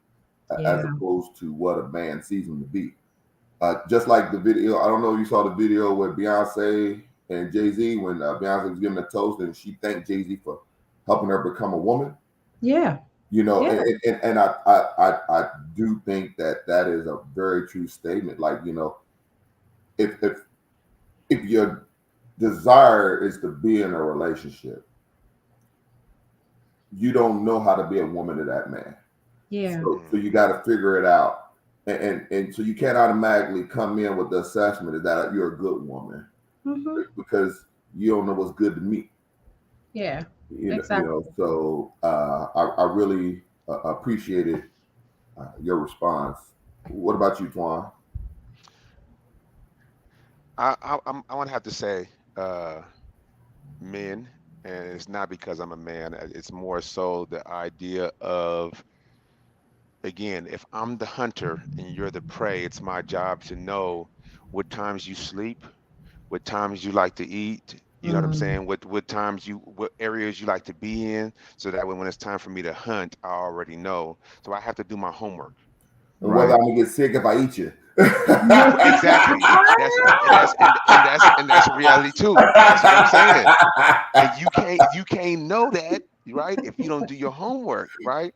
as Yeah. opposed to what a man sees them to be. Just like the video, I don't know if you saw the video with Beyonce and Jay Z when Beyonce was giving a toast and she thanked Jay Z for helping her become a woman. Yeah. And, Yeah. I do think that is a very true statement. Like, if if your desire is to be in a relationship, you don't know how to be a woman to that man. Yeah. So you got to figure it out, and so you can't automatically come in with the assessment that you're a good woman Hmm. because you don't know what's good to me. Yeah. You know. Exactly. So I really appreciated your response. What about you, Twan? I want to have to say, uh, men, and it's not because I'm a man. It's more so the idea of, again, if I'm the hunter and you're the prey, it's my job to know what times you sleep, what times you like to eat. You know what I'm Mm. saying? What areas you like to be in, so that way when it's time for me to hunt, I already know. So I have to do my homework, And whether right? I'm gonna get sick if I eat you. Exactly. That's a reality too. That's what I'm saying. And you can't know that, right, if you don't do your homework, right?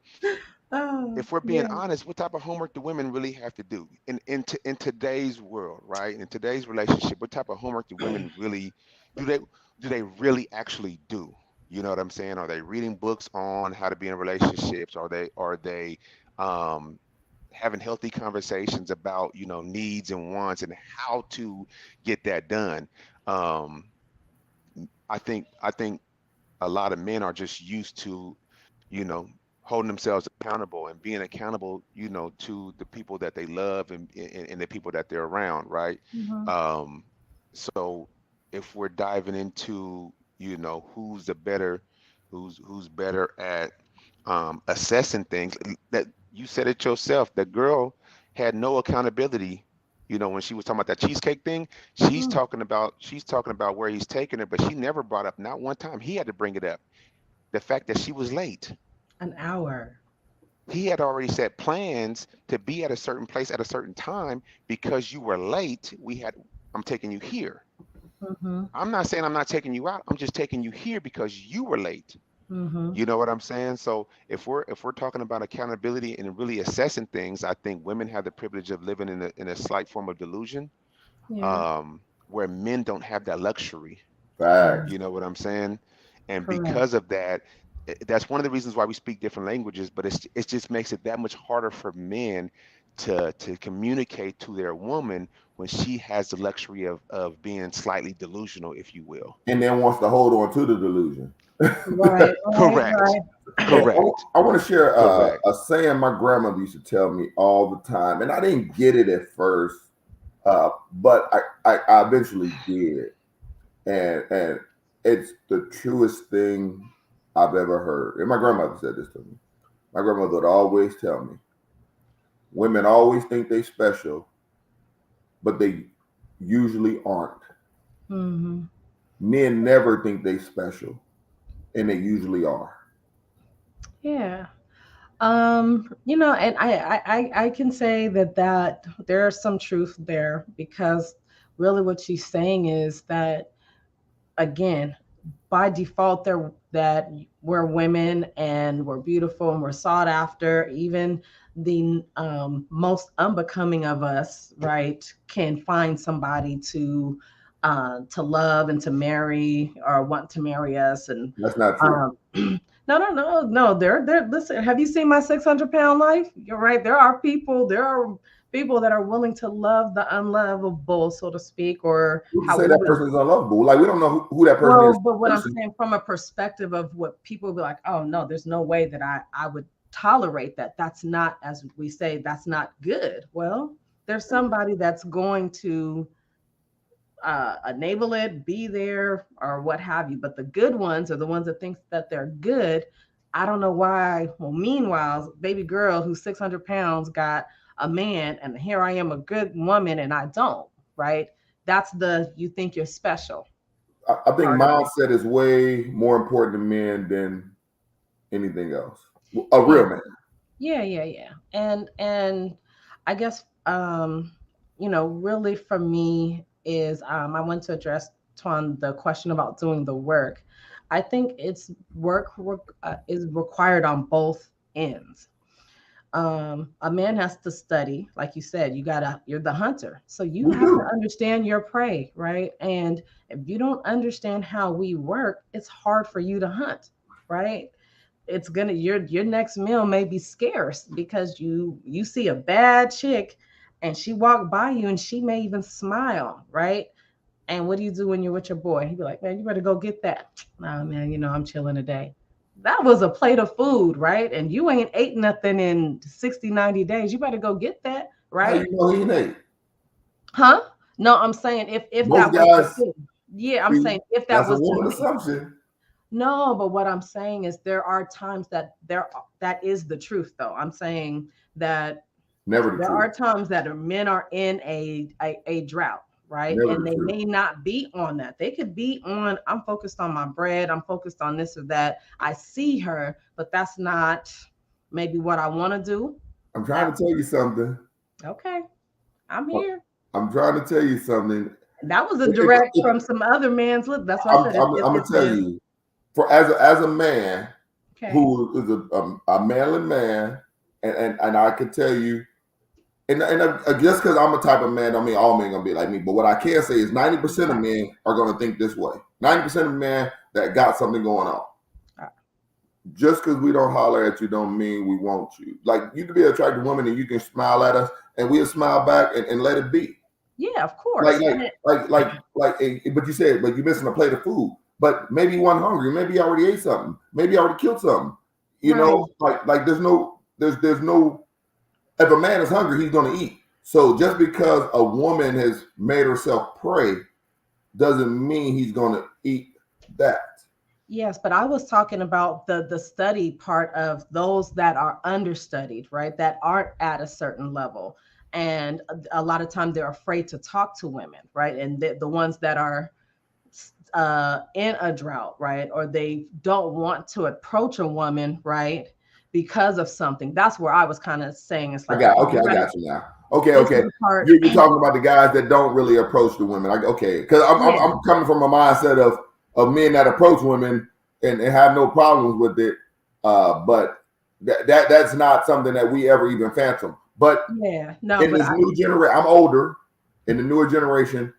Oh, If we're being yeah. honest, what type of homework do women really have to do in today's world, right? In today's relationship, what type of homework do women really do they really actually do? You know what I'm saying? Are they reading books on how to be in relationships? Are they um having healthy conversations about, needs and wants and how to get that done? Um I think a lot of men are just used to, you know, holding themselves accountable and being accountable, to the people that they love and the people that they're around, right? Hmm. Um, so if we're diving into, who's better at assessing things, that you said it yourself, the girl had no accountability. When she was talking about that cheesecake thing, she's Mm. talking about she's talking about where he's taking her, but she never brought up, not one time. He had to bring it up, the fact that she was late. An hour. He had already set plans to be at a certain place at a certain time. Because you were late, I'm taking you here. Hmm. I'm not saying I'm not taking you out. I'm just taking you here because you were late. Hmm. You know what I'm saying? So if we're talking about accountability and really assessing things, I think women have the privilege of living in a slight form of delusion, Yeah. where men don't have that luxury. Facts. You know what I'm saying? And Correct. because of that, that's one of the reasons why we speak different languages. But it just makes it that much harder for men to communicate to their woman when she has the luxury of being slightly delusional, if you will. And then wants to hold on to the delusion. Right, right, Correct. right. Correct. I want to share Correct. a saying my grandmother used to tell me all the time, and I didn't get it at first, but I eventually did, and it's the truest thing I've ever heard. And my grandmother said this to me. My grandmother would always tell me, women always think they special, but they usually aren't. Hmm. Men never think they special, and they usually are. Yeah. And I can say that there's some truth there because really what she's saying is that again, by default there that we're women and we're beautiful and we're sought after. Even the most unbecoming of us, right, can find somebody to love and to marry or want to marry us. And That's not true. um, no. They're. Listen, have you seen my 600-pound life? You're right. There are people. There are people that are willing to love the unlovable, so to speak, or Who to how say we that would. person is unlovable? Like we don't know who that person is. Well, but what I'm saying from a perspective of what people be like, oh no, there's no way that I would tolerate that. That's not, as we say, that's not good. Well, there's somebody that's going to enable it, be there, or what have you. But the good ones are the ones that think that they're good. I don't know why. Well, meanwhile, baby girl who's 600 pounds got a man, and here I am, a good woman, and I don't. Right? That's the you think you're special I think part of it. mindset is way more important to men than anything else. A Yeah, real man. yeah. And I guess really for me is I want to address on the question about doing the work. I think it's is required on both ends. A man has to study, like you said, you're the hunter. So you We have to do. understand your prey, right? And if you don't understand how we work, it's hard for you to hunt, right? It's gonna your next meal may be scarce because you see a bad chick and she walked by you and she may even smile, right? And what do you do when you're with your boy? He'd be like, man, you better go get that. Nah, man, I'm chilling today. That was a plate of food, right? And you ain't ate nothing in 60, 90 days. You better go get that, How right? you know he ain't? Huh? No, I'm saying if that Most was the guys thing. Yeah, I'm see saying if that that's a was the woman thing. assumption. No, but what I'm saying is there are times that is the truth though. I'm saying that Never the there truth. are times that men are in a drought, right? Never And the they truth. may not be on that. They could be on, I'm focused on my bread, I'm focused on this or that. I see her, but that's not maybe what I want to do. I'm trying That to tell you something. okay, I'm here. I'm trying to tell you something. That was a If, direct if, from some other man's lip. That's why I said I'm gonna it's tell his. you, for as a man Okay. who is a manly man, and I can tell you, just because I'm a type of man, don't mean all men gonna be like me. But what I can say is 90% of Right. men are gonna think this way. 90% of men that got something going on. Right. Just because we don't holler at you, don't mean we want you. Like you can be an attractive woman and you can smile at us, and we'll smile back and let it be. Yeah, of Like, course. like, And it, but you said, but you're missing a plate of food. But maybe you weren't hungry. Maybe you already ate something. Maybe you already killed something. You right. know, there's no. If a man is hungry, he's going to eat. So just because a woman has made herself prey doesn't mean he's going to eat that. Yes, but I was talking about the study part of those that are understudied, right? That aren't at a certain level. And a lot of time they're afraid to talk to women, right? And the ones that are in a drought, right? Or they don't want to approach a woman, right? Because of something. That's where I was kind of saying it's like, okay, I you gotta, got you now. Okay, this is okay. the part. You're talking about the guys that don't really approach the women. Like, okay, because Yeah, I'm coming from a mindset of men that approach women and have no problems with it. But that's not something that we ever even phantom. But yeah. No, in but this new generation, I'm older. In the newer generation,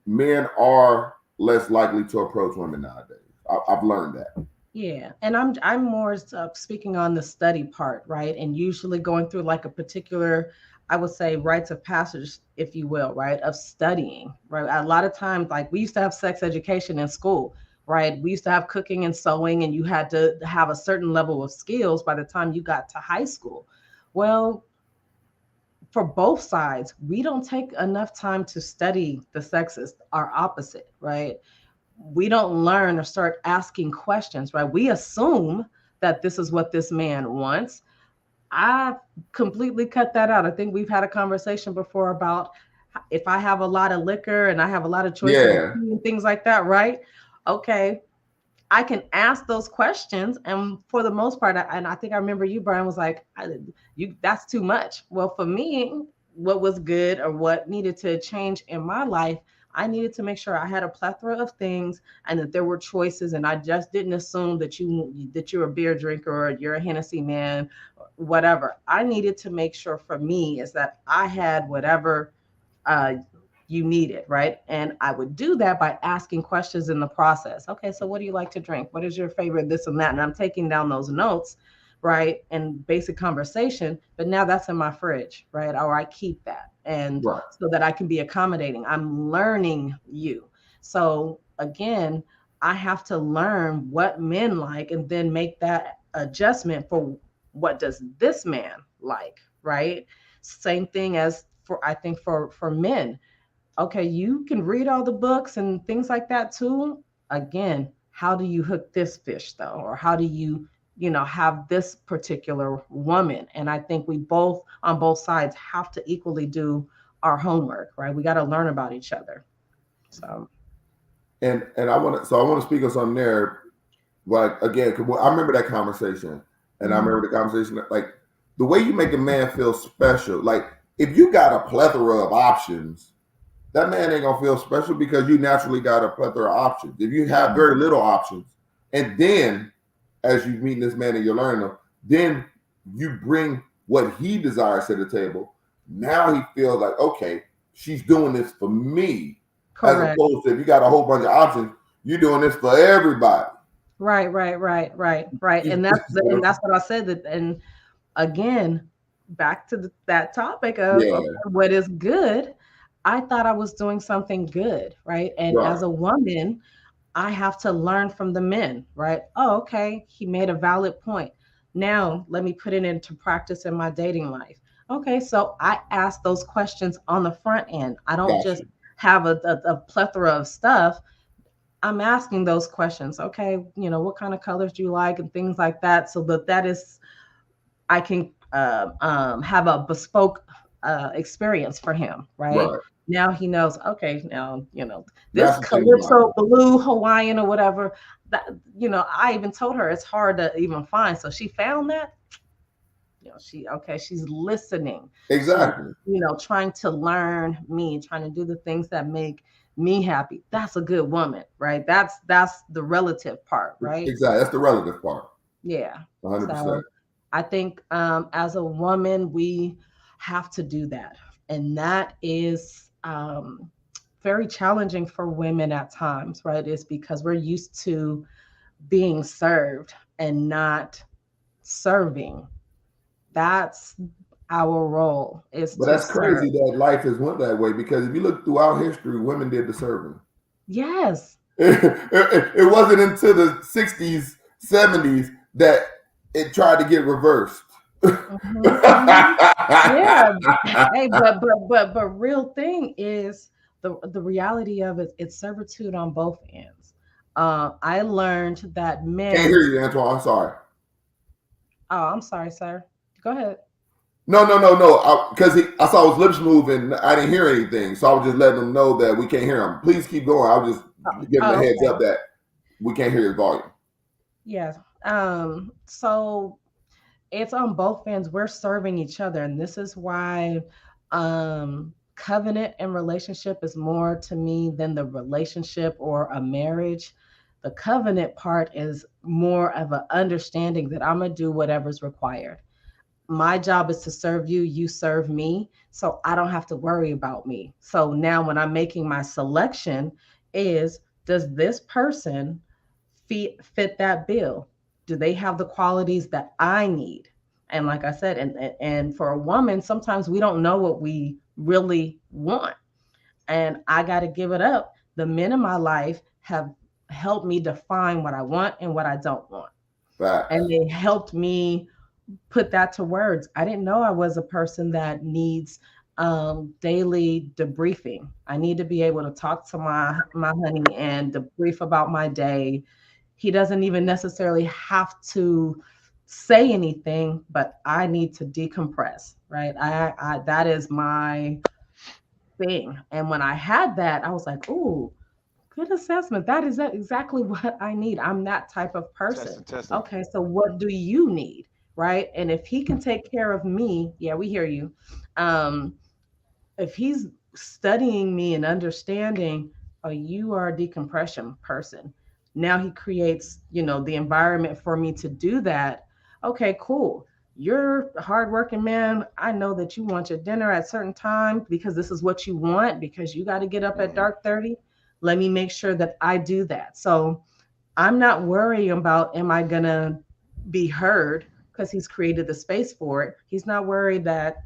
men are less likely to approach women nowadays. I've learned that. yeah, and I'm more speaking on the study part, right? And usually going through like a particular, I would say, rites of passage, if you will, right, of studying, right? A lot of times, like we used to have sex education in school. right? We used to have cooking and sewing, and you had to have a certain level of skills by the time you got to high school. Well, for both sides, we don't take enough time to study the sexes, our opposite, right? We don't learn or start asking questions, right? We assume that this is what this man wants. I completely cut that out. I think we've had a conversation before about if I have a lot of liquor and I have a lot of choices of Yeah. tea and things like that, right? Okay, I can ask those questions, and for the most part, and I think I remember you, Brian, was like, "You, that's too much." Well, for me, what was good or what needed to change in my life, I needed to make sure I had a plethora of things, and that there were choices, and I just didn't assume that you're a beer drinker or you're a Hennessy man, whatever. I needed to make sure for me is that I had whatever uh, you need it, right? And I would do that by asking questions in the process. Okay, so what do you like to drink? What is your favorite this and that? And I'm taking down those notes, right? And basic conversation, but now that's in my fridge, right? Or I keep that. And Right. so that I can be accommodating. I'm learning you. So again, I have to learn what men like and then make that adjustment for what does this man like, right? Same thing as for I think for men, okay, you can read all the books and things like that too. Again, how do you hook this fish though? Or how do you have this particular woman? And I think we both on both sides have to equally do our homework, right? We got to learn about each other. So, And I want to speak on something there. Like again, 'cause I remember that conversation, and I remember the conversation like the way you make a man feel special. Like if you got a plethora of options, that man ain't gonna feel special because you naturally got a plethora of options. If you have very little options, and then as you meet this man and you're learning him, then you bring what he desires to the table. Now he feels like, okay, she's doing this for me. As correct. opposed to if you got a whole bunch of options, you're doing this for everybody. Right. And that's what I said. That, and again, back to that topic of Yeah, okay, what is good. I thought I was doing something good, right? And right. as a woman, I have to learn from the men, right? Oh, okay, he made a valid point. Now let me put it into practice in my dating life. Okay, so I ask those questions on the front end. I don't just Gotcha. have a plethora of stuff. I'm asking those questions. Okay, what kind of colors do you like and things like that, so that is I can have a bespoke experience for him, right? Right. Now he knows, okay, now, this That's the thing about Calypso blue Hawaiian or whatever, that, I even told her it's hard to even find. So she found that, she's listening. it. She's, Exactly. trying to learn me, trying to do the things that make me happy. That's a good woman, right? That's the relative part, right? Exactly. That's the relative part. Yeah. 100%. So I think as a woman, we have to do that. And that is very challenging for women at times, right? It's because we're used to being served and not serving. That's our role is But to that's serve. crazy that life has went that way because if you look throughout history, women did the serving. Yes. It wasn't until the 60s, 70s that it tried to get reversed. Yeah. Hey, but real thing is the reality of it. It's servitude on both ends. I learned that Can't men. hear you, Antoine. I'm sorry. Oh, I'm sorry, sir. Go ahead. No. Because I saw his lips move and I didn't hear anything. So I was just letting him know that we can't hear him. Please keep going. I was just giving him a heads Okay. up that we can't hear his volume. Yeah. So it's on both ends. We're serving each other, and this is why covenant and relationship is more to me than the relationship or a marriage. The covenant part is more of an understanding that I'm gonna do whatever's required. My job is to serve you, you serve me, so I don't have to worry about me. So now when I'm making my selection is, does this person fit that bill? Do they have the qualities that I need? And like I said, and for a woman, sometimes we don't know what we really want, and I got to give it up. The men in my life have helped me define what I want and what I don't want. And Facts. they helped me put that to words. I didn't know I was a person that needs daily debriefing. I need to be able to talk to my honey and debrief about my day. He doesn't even necessarily have to say anything, but I need to decompress, right? I that is my thing. And when I had that, I was like, ooh, good assessment. That is exactly what I need. I'm that type of person. Testing, testing. Okay, so what do you need? Right. And if he can take care of me, yeah, we hear you. Um, if he's studying me and understanding, oh, you are a decompression person. Now he creates, the environment for me to do that. Okay, cool. You're a hardworking man. I know that you want your dinner at certain time because this is what you want because you got to get up at Hmm. dark 30. Let me make sure that I do that. So I'm not worrying about am I gonna be heard because he's created the space for it. He's not worried that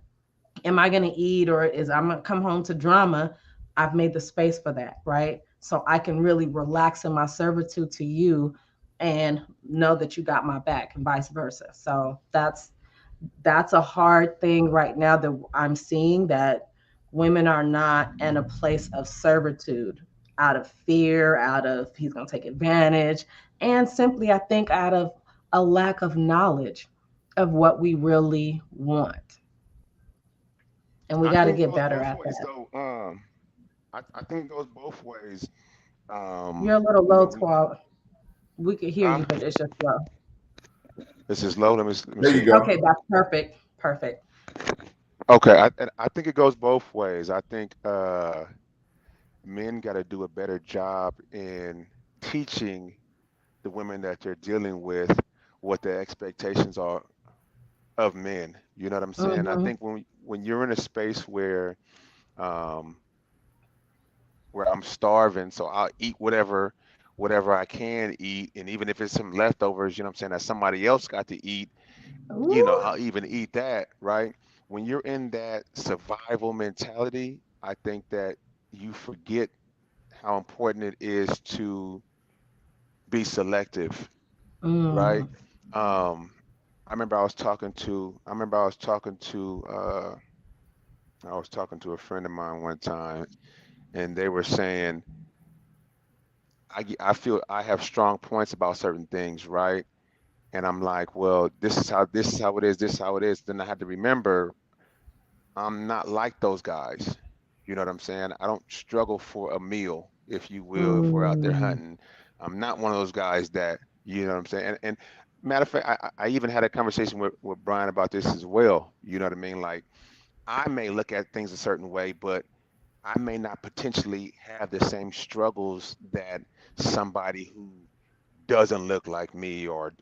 am I going to eat or is I'm going to come home to drama. I've made the space for that, right? So I can really relax in my servitude to you and know that you got my back and vice versa. So that's a hard thing right now that I'm seeing, that women are not in a place of servitude out of fear, out of he's going to take advantage, and simply I think out of a lack of knowledge of what we really want. And we I got to think it get goes better both at ways that. though. I think it goes both ways. You're a little You know, low, Twelve. We could hear huh? you, but it's just low. This is low. Let me There you see. go. Okay, that's perfect. Perfect. Okay, I think it goes both ways. I think men got to do a better job in teaching the women that they're dealing with what the expectations are of men. You know what I'm saying? I Mm-hmm. think when you're in a space um, where I'm starving, so I'll eat whatever I can eat, and even if it's some leftovers, you know what I'm saying, that somebody else got to eat, Ooh. I'll even eat that, right? When you're in that survival mentality, I think that you forget how important it is to be selective, right? Mm. Um, I was talking to a friend of mine one time, and they were saying, I feel I have strong points about certain things, right? And I'm like, well, this is how it is, this is how it is. Then I had to remember I'm not like those guys. You know what I'm saying? I don't struggle for a meal, if you will, if we're out there Mm. hunting. I'm not one of those guys that, you know what I'm saying? And matter of fact, I even had a conversation with Brian about this as well. You know what I mean? Like, I may look at things a certain way, but I may not potentially have the same struggles that somebody who doesn't look like me, or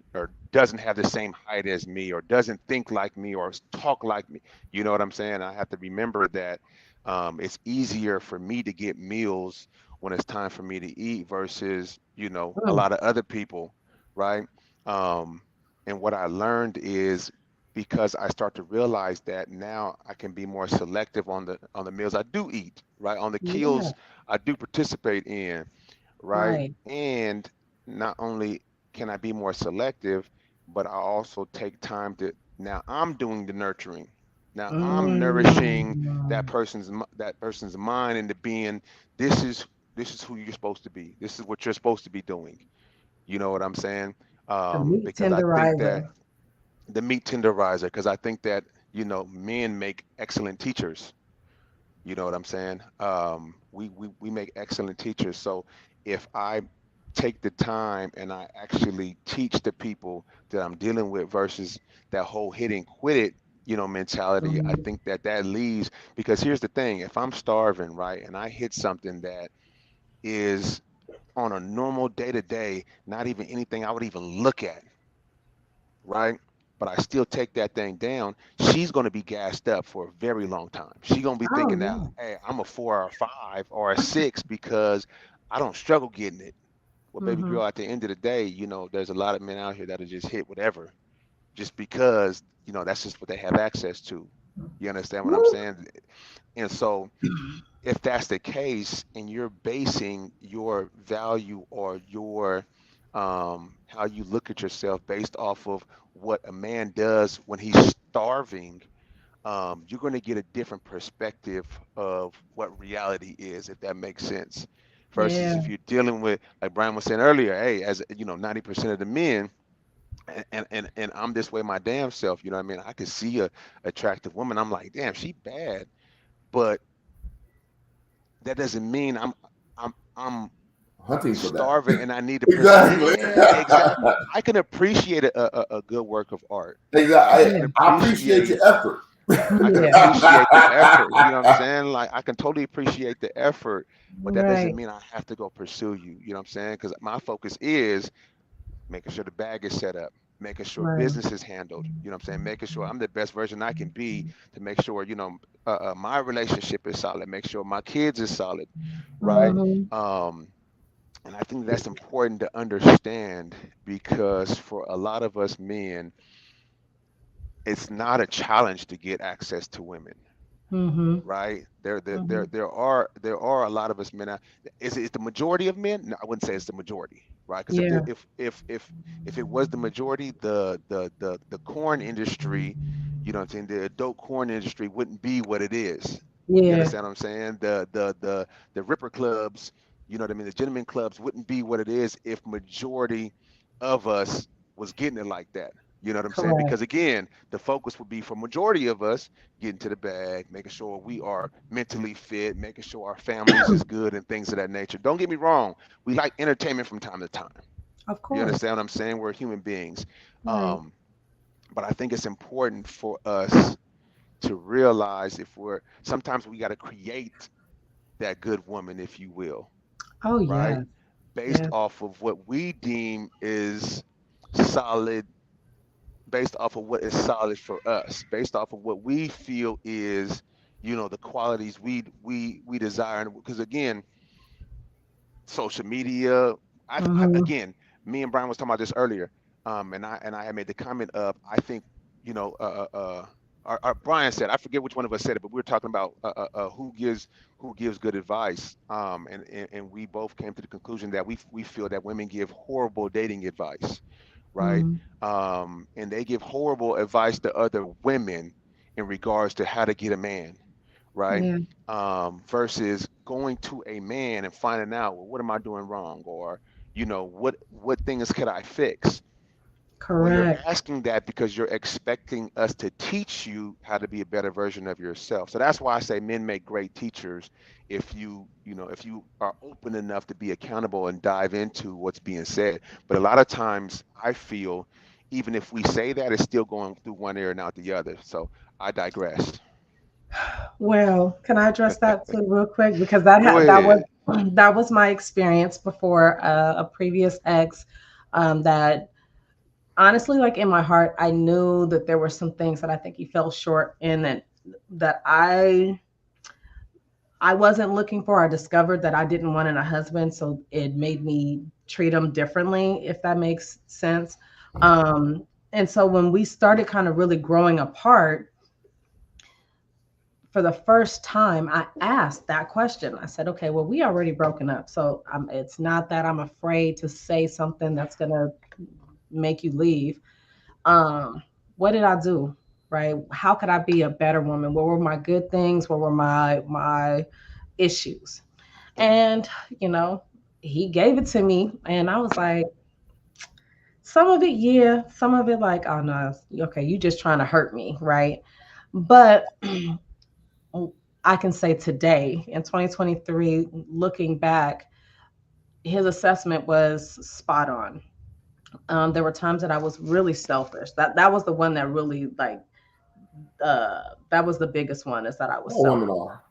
doesn't have the same height as me, or doesn't think like me, or talk like me. You know what I'm saying? I have to remember that it's easier for me to get meals when it's time for me to eat versus, a Mm. lot of other people, right? um, and what I learned is, because I start to realize that now I can be more selective on the meals I do eat, right? On the Yeah. kills I do participate in, right? Right. And not only can I be more selective, but I also take time to, now I'm doing the nurturing. Now I'm nourishing Mm. that person's mind into being, this is this is who you're supposed to be. This is what you're supposed to be doing. You know what I'm saying? The meat Because I think that tenderizer. the meat tenderizer, because I think that, men make excellent teachers. You know what I'm saying? We make excellent teachers. So if I take the time and I actually teach the people that I'm dealing with versus that whole hit and quit it, mentality, I Mm. think that that leaves, because here's the thing: if I'm starving, right, and I hit something that is on a normal day to day, not even anything I would even look at, right? But I still take that thing down, she's going to be gassed up for a very long time. She's going to be Oh thinking that, yeah. hey, I'm a 4 or 5 or a 6 because I don't struggle getting it. Well, baby Mm-hmm. girl, at the end of the day, there's a lot of men out here that'll just hit whatever, just because, that's just what they have access to. You understand what I'm saying? And so if that's the case and you're basing your value or your how you look at yourself based off of what a man does when he's starving, you're going to get a different perspective of what reality is, if that makes sense. Versus Yeah. if you're dealing with, like Brian was saying earlier, hey, as you know, 90% of the men, and I'm this way my damn self. You know what I mean? I could see a attractive woman. I'm like, damn, she bad, but that doesn't mean I'm Hunting for that. starving and I need to pursue. Exactly. Yeah, exactly. I can appreciate a good work of art. I Exactly. can Yeah. I appreciate appreciate your effort. I can Yeah. appreciate the effort. You know what I'm saying? Like I can totally appreciate the effort, but that doesn't Right. mean I have to go pursue you. You know what I'm saying? Because my focus is making sure the bag is set up, making sure Right. business is handled. You know what I'm saying? Making sure I'm the best version I can be to make sure, my relationship is solid, make sure my kids is solid, right? Hmm. Um, and I think that's important to understand because for a lot of us men, it's not a challenge to get access to women, Hmm. right? Hmm. There are a lot of us men. Is it the majority of men? No, I wouldn't say it's the majority, right? Because Yeah. if it was the majority, the corn industry, you know what I'm saying, the adult corn industry wouldn't be what it is. You Yeah. understand what I'm saying? The Ripper clubs, you know what I mean, the gentlemen clubs wouldn't be what it is if majority of us was getting it like that. You know what I'm saying? Correct. Because again, the focus would be for majority of us getting to the bag, making sure we are mentally fit, making sure our families is good and things of that nature. Don't get me wrong, we like entertainment from time to time. Of You course. understand what I'm saying? We're human beings. Right. Um, but I think it's important for us to realize if we're sometimes we got to create that good woman, if you will, Oh right? yes. Based Yes. off of what we deem is solid, based off of what is solid for us, based off of what we feel is, the qualities we desire. Because again, social media, Hmm. again, me and Brian was talking about this earlier, and I had made the comment of I think, you know, Brian said, I forget which one of us said it, but we were talking about who gives good advice, and we both came to the conclusion that we feel that women give horrible dating advice, right? Hmm. And they give horrible advice to other women in regards to how to get a man, right? Yeah. Versus going to a man and finding out, well, what am I doing wrong, or what things could I fix? Well, you're Correct. asking that because you're expecting us to teach you how to be a better version of yourself. So that's why I say men make great teachers if you are open enough to be accountable and dive into what's being said. But a lot of times I feel even if we say that, it's still going through one ear and out the other. So I digress. Well, can I address that too real quick? Because Go that was ahead. that was my experience before a previous ex. That honestly, like in my heart, I knew that there were some things that I think he fell short in, and that I wasn't looking for. I discovered that I didn't want in a husband, so it made me treat him differently, if that makes sense. And so when we started kind of really growing apart, for the first time, I asked that question. I said, okay, well, we already broken up. So it's not that I'm afraid to say something that's going to make you leave. Um, what did I do? Right? How could I be a better woman? What were my good things? What were my issues? And, you know, he gave it to me. And I was like, some of it, yeah. Some of it, like, oh, no, okay, you just trying to hurt me. Right. But I can say today in 2023, looking back, his assessment was spot on. There were times that I was really selfish. That was the one that really like that was the biggest one, is that I was All selfish. women are.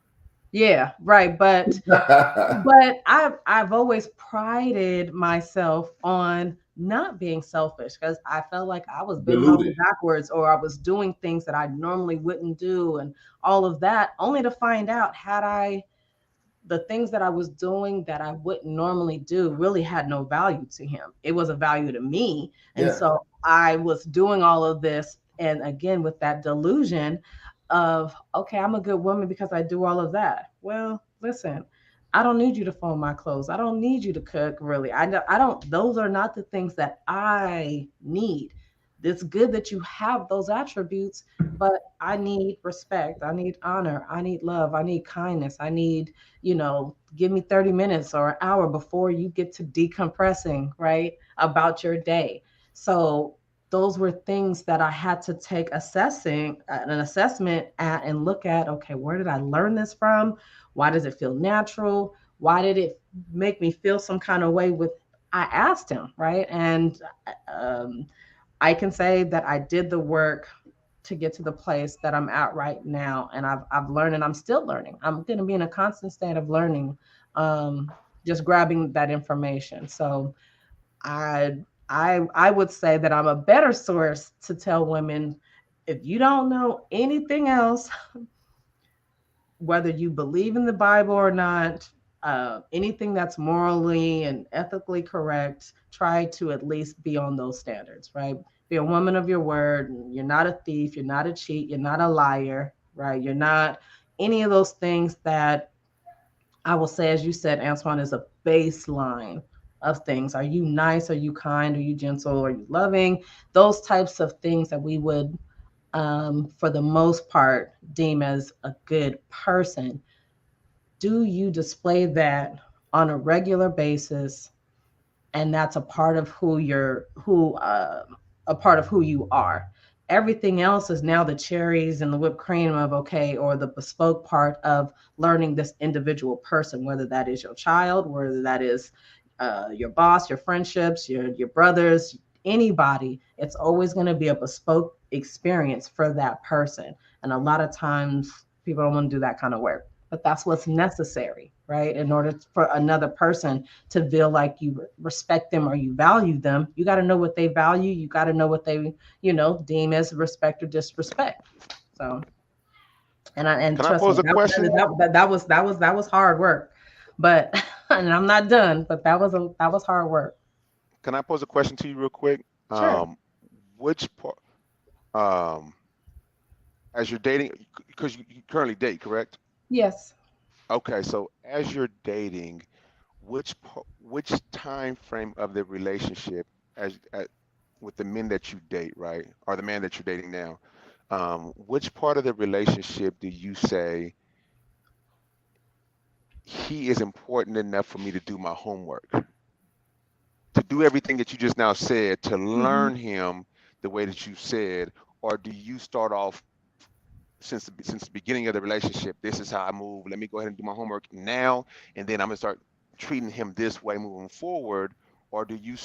Yeah, right. But I've always prided myself on not being selfish, because I felt like I was bending over Deluded. backwards, or I was doing things that I normally wouldn't do, and all of that, only to find out, had I the things that I was doing that I wouldn't normally do really had no value to him. It was a value to me. And Yeah. so I was doing all of this. And again, with that delusion of, okay, I'm a good woman because I do all of that. Well, listen, I don't need you to fold my clothes. I don't need you to cook, really. I don't, those are not the things that I need. It's good that you have those attributes, but I need respect. I need honor. I need love. I need kindness. I need, give me 30 minutes or an hour before you get to decompressing, right? About your day. So those were things that I had to take an assessment at and look at, okay, where did I learn this from? Why does it feel natural? Why did it make me feel some kind of way with I asked him, right? And um, I can say that I did the work to get to the place that I'm at right now. And I've learned and I'm still learning. I'm going to be in a constant state of learning, just grabbing that information. So I I would say that I'm a better source to tell women if you don't know anything else, whether you believe in the Bible or not, anything that's morally and ethically correct, try to at least be on those standards, right? Be a woman of your word. You're not a thief. You're not a cheat. You're not a liar, right? You're not any of those things that I will say, as you said, Antoine, is a baseline of things. Are you nice? Are you kind? Are you gentle? Are you loving? Those types of things that we would, for the most part, deem as a good person. Do you display that on a regular basis, and that's a part of a part of who you are? Everything else is now the cherries and the whipped cream of, okay, or the bespoke part of learning this individual person, whether that is your child, whether that is your boss, your friendships, your brothers, anybody. It's always going to be a bespoke experience for that person. And a lot of times people don't want to do that kind of work, but that's what's necessary, right? In order for another person to feel like you respect them or you value them, you got to know what they value. You got to know what they, deem as respect or disrespect. So, and Can I trust me, pose a question? that was hard work, but and I'm not done, but that was hard work. Can I pose a question to you real quick? Sure. Which part, um, as you're dating, because you currently date, correct? Yes. Okay, so as you're dating, which time frame of the relationship, with the men that you date, right, or the man that you're dating now, which part of the relationship do you say he is important enough for me to do my homework, to do everything that you just now said, to Mhm. learn him the way that you said, or do you start off since the beginning of the relationship? This is how I move. Let me go ahead and do my homework now, and then I'm gonna start treating him this way moving forward. Or do you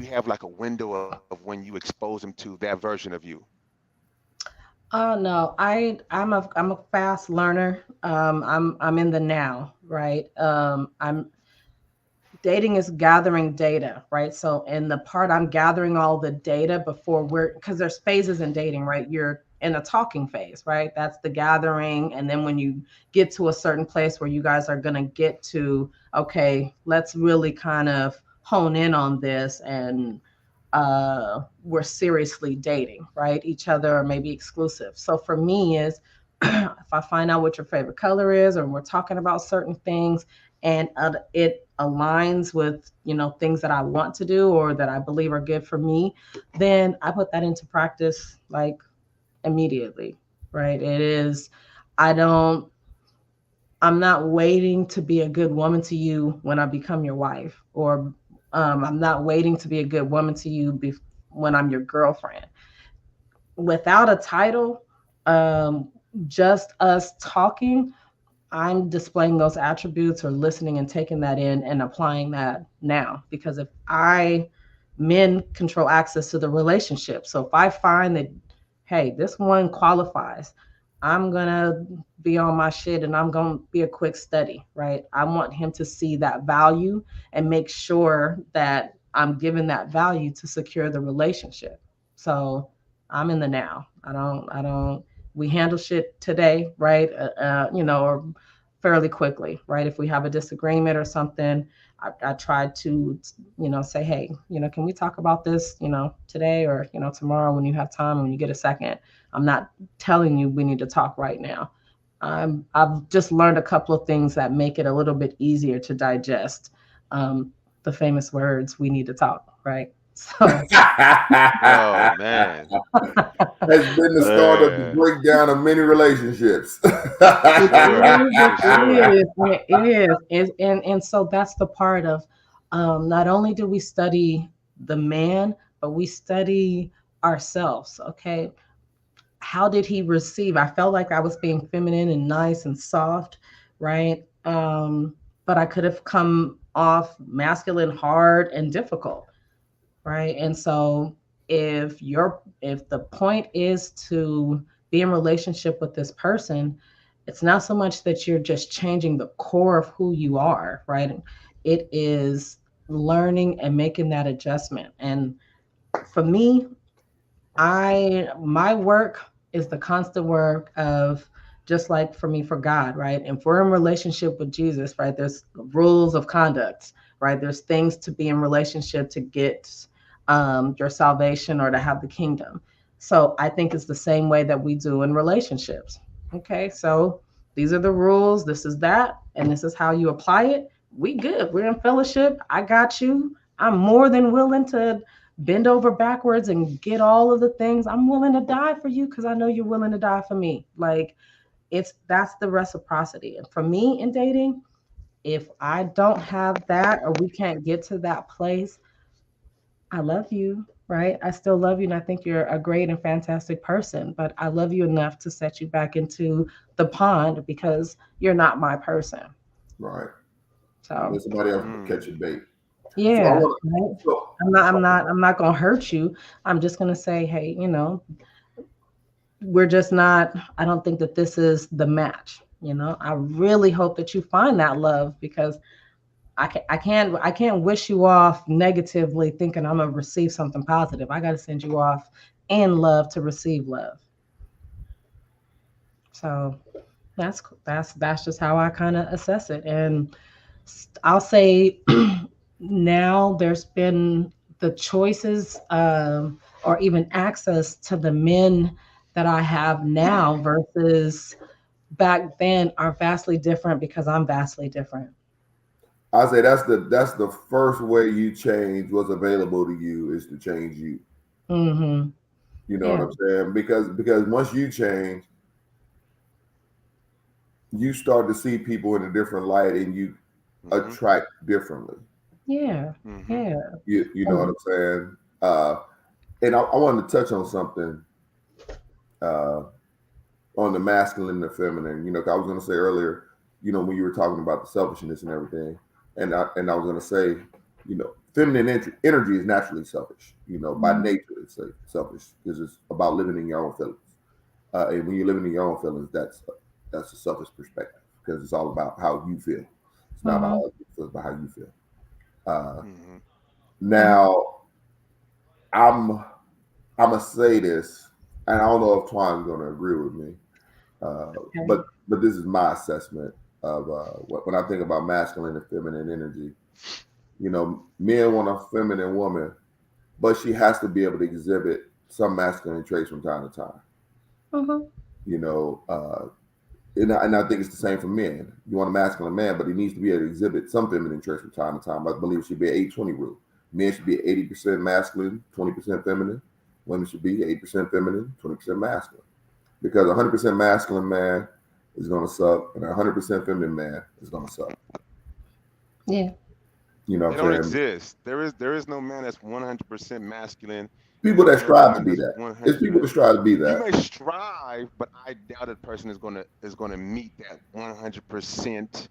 have like a window of when you expose him to that version of you? Oh no, I'm a fast learner. I'm in the now, right? I'm dating is gathering data, right? So in the part I'm gathering all the data before because there's phases in dating, right? You're in a talking phase, right? That's the gathering. And then when you get to a certain place where you guys are going to get to, okay, let's really kind of hone in on this, and we're seriously dating, right? Each other, or maybe exclusive. So for me is if I find out what your favorite color is, or we're talking about certain things, and it aligns with things that I want to do or that I believe are good for me, then I put that into practice like immediately, right? It is, I don't, I'm not waiting to be a good woman to you when I become your wife, or I'm not waiting to be a good woman to you when I'm your girlfriend. Without a title, um, just us talking, I'm displaying those attributes or listening and taking that in and applying that now. Because if men control access to the relationship. So if I find that, hey, this one qualifies, I'm going to be on my shit and I'm going to be a quick study, right? I want him to see that value and make sure that I'm giving that value to secure the relationship. So I'm in the now. We handle shit today, right? Or fairly quickly, right? If we have a disagreement or something, I try to, say, hey, can we talk about this, today, or, tomorrow when you have time, when you get a second. I'm not telling you we need to talk right now. I've just learned a couple of things that make it a little bit easier to digest. Um, the famous words, "We need to talk," right? So, Oh man. Has been the start of the Man. breakdown of many relationships. For it sure. is, For sure. and so that's the part of, not only do we study the man, but we study ourselves. Okay, how did he receive? I felt like I was being feminine and nice and soft, right? But I could have come off masculine, hard, and difficult, right? And so if the point is to be in relationship with this person, it's not so much that you're just changing the core of who you are, right? It is learning and making that adjustment. And for me, I my work is the constant work of, just like for me, for God, right? And if we're in relationship with Jesus, right, there's rules of conduct, right? There's things to be in relationship to get your salvation or to have the kingdom. So I think it's the same way that we do in relationships. Okay, so these are the rules, this is that, and this is how you apply it. We good. We're in fellowship. I got you. I'm more than willing to bend over backwards and get all of the things. I'm willing to die for you because I know you're willing to die for me. Like, it's that's the reciprocity. And for me in dating, if I don't have that or we can't get to that place, I love you, right? I still love you and I think you're a great and fantastic person, but I love you enough to set you back into the pond because you're not my person. Right. So, Let somebody else catch Mm. your bait. So I yeah, want right? to. So, I'm not gonna hurt you. I'm just gonna say, hey, we're just not, I don't think that this is the match. I really hope that you find that love because I can't wish you off negatively thinking I'm gonna receive something positive. I got to send you off in love to receive love. So that's just how I kind of assess it. And I'll say now there's been the choices, or even access to the men that I have now versus back then are vastly different because I'm vastly different. I say that's the first way you change what's available to you is to change you. Hmm. You know what Yeah. I'm saying? Because once you change, you start to see people in a different light and you Mm-hmm. attract differently. Yeah. Mm-hmm. Yeah. You know what And I'm saying? And I wanted to touch on something uh, on the masculine and the feminine. 'Cause I was going to say earlier, when you were talking about the selfishness and everything, and I was going to say, feminine energy is naturally selfish. By mhm. nature, it's selfish because it's about living in your own feelings. And when you're living in your own feelings, that's a selfish perspective because it's all about how you feel. It's not about Mhm. how other people feel, it's about how you feel. Uh, Mm-hmm. Mhm. now, I'm I'm gonna say this, and I don't know if Twine's gonna agree with me, Okay. but this is my assessment of when I think about masculine and feminine energy. Men want a feminine woman, but she has to be able to exhibit some masculine traits from time to time. Mhm. You know, and I think it's the same for men. You want a masculine man, but he needs to be able to exhibit some feminine traits from time to time. I believe it should be an 80-20 rule. Men should be 80% masculine, 20% feminine. Women should be 80% feminine, 20% masculine. Because a 100% masculine man is going to suck, and a 100% feminine man is going to suck. Yeah. You know They what I'm don't saying? exist. There is no man that's 100% masculine, and People there that is no strive to woman be that's that. It's people 100%. that strive to be You that. may strive, but I doubt a person is gonna meet that 100%.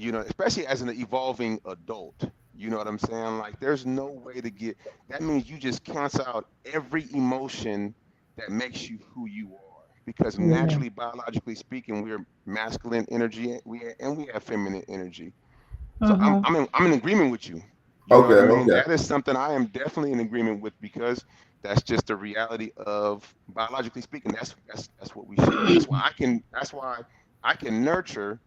Especially as an evolving adult. You know what I'm saying? Like, there's no way to get. That means you just cancel out every emotion that makes you who you are. Because Yeah. naturally, biologically speaking, we're masculine energy, and we have feminine energy. So I'm Mhm. I'm in, I'm in agreement with you. You know Okay, what I mean? okay. That is something I am definitely in agreement with because that's just the reality of biologically speaking. That's what we share. That's why I can nurture.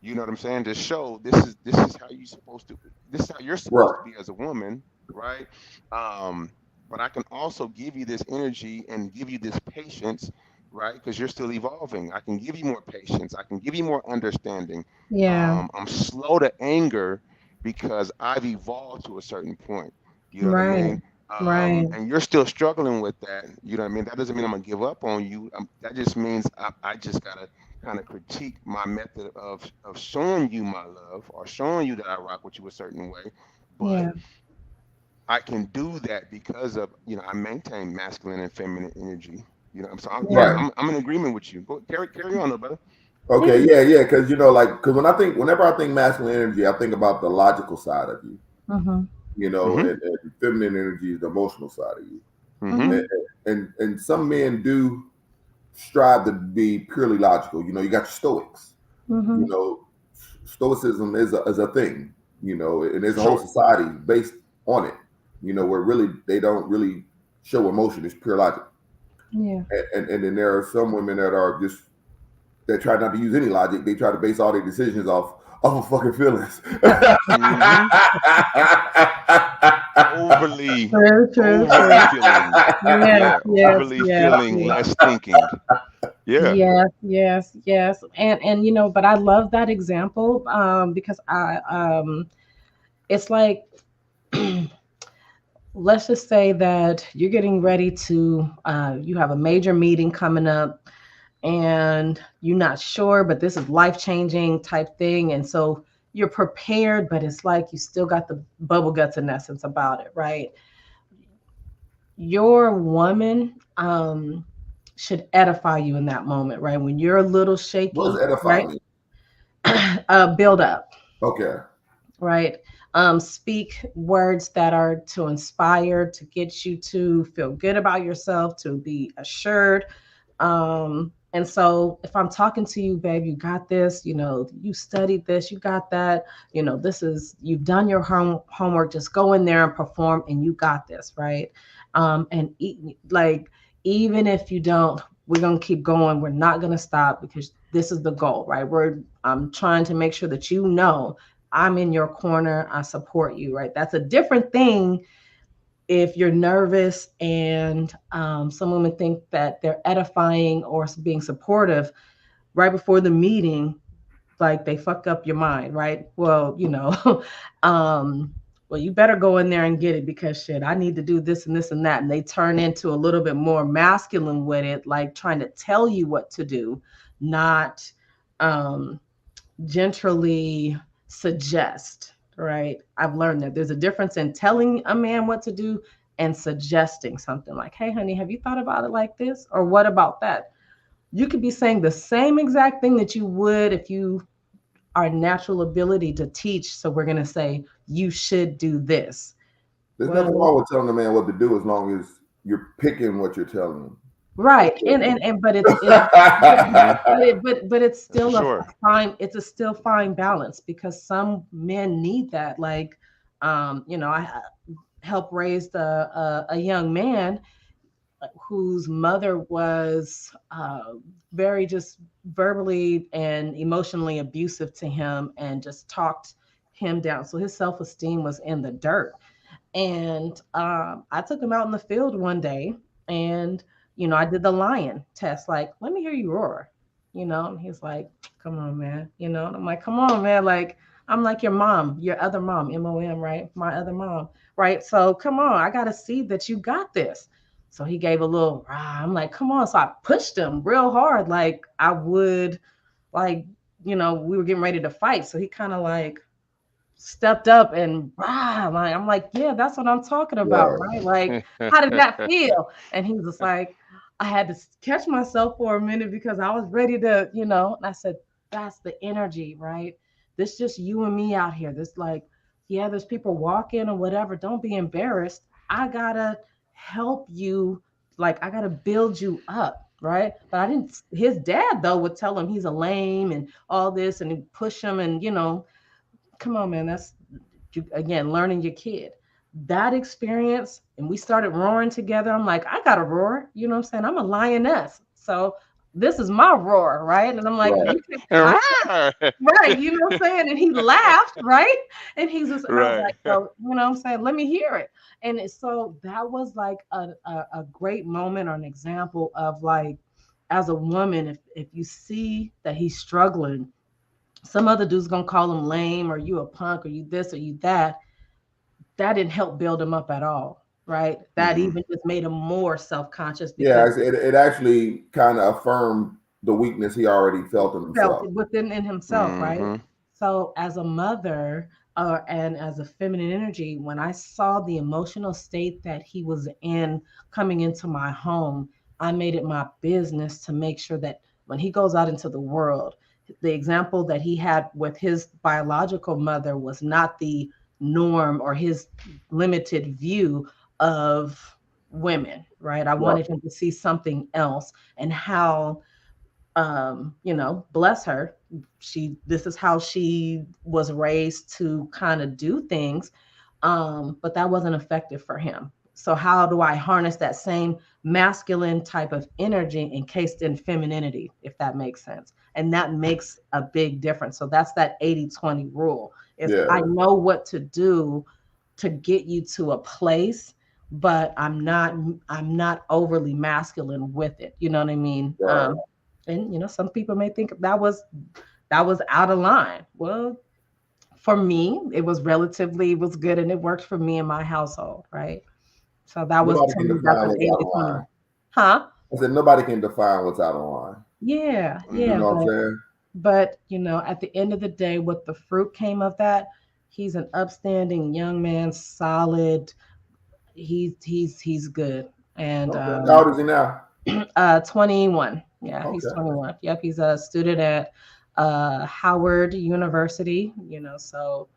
You know what I'm saying? To show this is how you supposed to. This is how you're supposed to Right. be as a woman, right? But I can also give you this energy and give you this patience right? Because you're still evolving. I can give you more patience. I can give you more understanding. Yeah. I'm slow to anger because I've evolved to a certain point. You know what I Right. mean? Right. And you're still struggling with that. You know what I mean? That doesn't mean I'm gonna give up on you. That just means I just gotta kind of critique my method of showing you my love or showing you that I rock with you a certain way. But Yeah. I can do that because of, I maintain masculine and feminine energy. Yeah. Right. I'm in agreement with you. Go carry on, though, brother. Okay, Yeah. yeah, yeah, because like, because whenever I think masculine energy, I think about the logical side of you, Mm-hmm. Mm-hmm. and feminine energy is the emotional side of you. Mm-hmm. Mm-hmm. And some men do strive to be purely logical. You got your Stoics. Mm-hmm. You know, Stoicism is a thing. And there's a whole Sure. society based on it. Where really they don't really show emotion; it's pure logic. Yeah. And then there are some women that are just that try not to use any logic. They try to base all their decisions off of fucking feelings. Mm-hmm. Overly, True, true, overly true. feeling. Yes, Yeah, yes, overly yes, feeling, yes. less thinking. Yeah. Yes, yes, yes. And but I love that example because it's like let's just say that you're getting ready to you have a major meeting coming up and you're not sure, but this is life changing type thing. And so you're prepared, but it's like you still got the bubble guts in essence about it, right? Your woman should edify you in that moment, right? When you're a little What does shaky, edify right? mean? Build up, Okay. right? Speak words that are to inspire, to get you to feel good about yourself, to be assured. And so if I'm talking to you, babe, you got this, you studied this, you got that, this is, you've done your homework, just go in there and perform and you got this, right? And like, even if you don't, we're going to keep going. We're not going to stop because this is the goal, right? I'm trying to make sure that I'm in your corner. I support you, right? That's a different thing if you're nervous and some women think that they're edifying or being supportive right before the meeting, like they fuck up your mind, right? Well, um, well, you better go in there and get it because shit, I need to do this and this and that. And they turn into a little bit more masculine with it, like trying to tell you what to do, not um, gentrally suggest, right? I've learned that there's a difference in telling a man what to do and suggesting something like, hey, honey, have you thought about it like this? Or what about that? You could be saying the same exact thing that you would if you are natural ability to teach. So we're going to say, you should do this. There's nothing Well, wrong with telling a man what to do as long as you're picking what you're telling him. right. And but Mm-hmm. but it's For still a sure. fine, it's a still fine balance because some men need that. Like, I helped raise a young man whose mother was very just verbally and emotionally abusive to him and just talked him down. So his self esteem was in the dirt. And I took him out in the field one day and, I did the lion test, like, let me hear you roar, and he's like, come on, man, and I'm like, come on, man. Like, I'm like your mom, your other mom, MOM, right? My other mom, right? So come on, I got to see that you got this. So he gave a little, rah. I'm like, come on. So I pushed him real hard, like I would, like, we were getting ready to fight. So he kind of like, stepped up and rah, like, I'm like, yeah, that's what I'm talking about, Right. right? Like, how did that feel? And he was just like, I had to catch myself for a minute because I was ready to, and I said, that's the energy, right? This just you and me out here. This like, yeah, there's people walking or whatever. Don't be embarrassed. I gotta help you, like I gotta build you up. Right. But I didn't, his dad though would tell him he's a lame and all this and he'd push him and come on, man. That's again learning your kid. That experience, and we started roaring together. I'm like, I got to roar. You know what I'm saying? I'm a lioness, so this is my roar, right? And I'm like, Right. you can, I right. You know what I'm saying? And he laughed, right? And he's just, and I was Right. like, so you know what I'm saying? Let me hear it. And so that was like a great moment or an example of like as a woman, if you see that he's struggling, some other dude's gonna call him lame or you a punk or you this or you that. That didn't help build him up at all, right? That Mm-hmm. even just made him more self-conscious Yeah, because it actually kind of affirmed the weakness he already felt in felt himself. it within in himself, right? Mm-hmm. So as a mother, and as a feminine energy, when I saw the emotional state that he was in coming into my home, I made it my business to make sure that when he goes out into the world, the example that he had with his biological mother was not the norm or his limited view of women, right? I Right. wanted him to see something else and how bless her, she this is how she was raised to kind of do things, but that wasn't effective for him. So how do I harness that same masculine type of energy encased in femininity, if that makes sense? And that makes a big difference. So that's that 80-20 rule. Is I Yeah. know what to do to get you to a place, but I'm not overly masculine with it. You know what I mean? Right. And some people may think that was out of line. Well, for me, it was good and it worked for me and my household, right? So that was Nobody to can me, that's define an what's out of 80-20. line. Huh? I said nobody can define what's out of line. Yeah, You yeah, know No. what I'm but saying? at the end of the day, what the fruit came of that, he's an upstanding young man, solid. He's good. And Okay. How old is he now? 21. Yeah, he's Okay. 21. Yep, he's a student at Howard University, so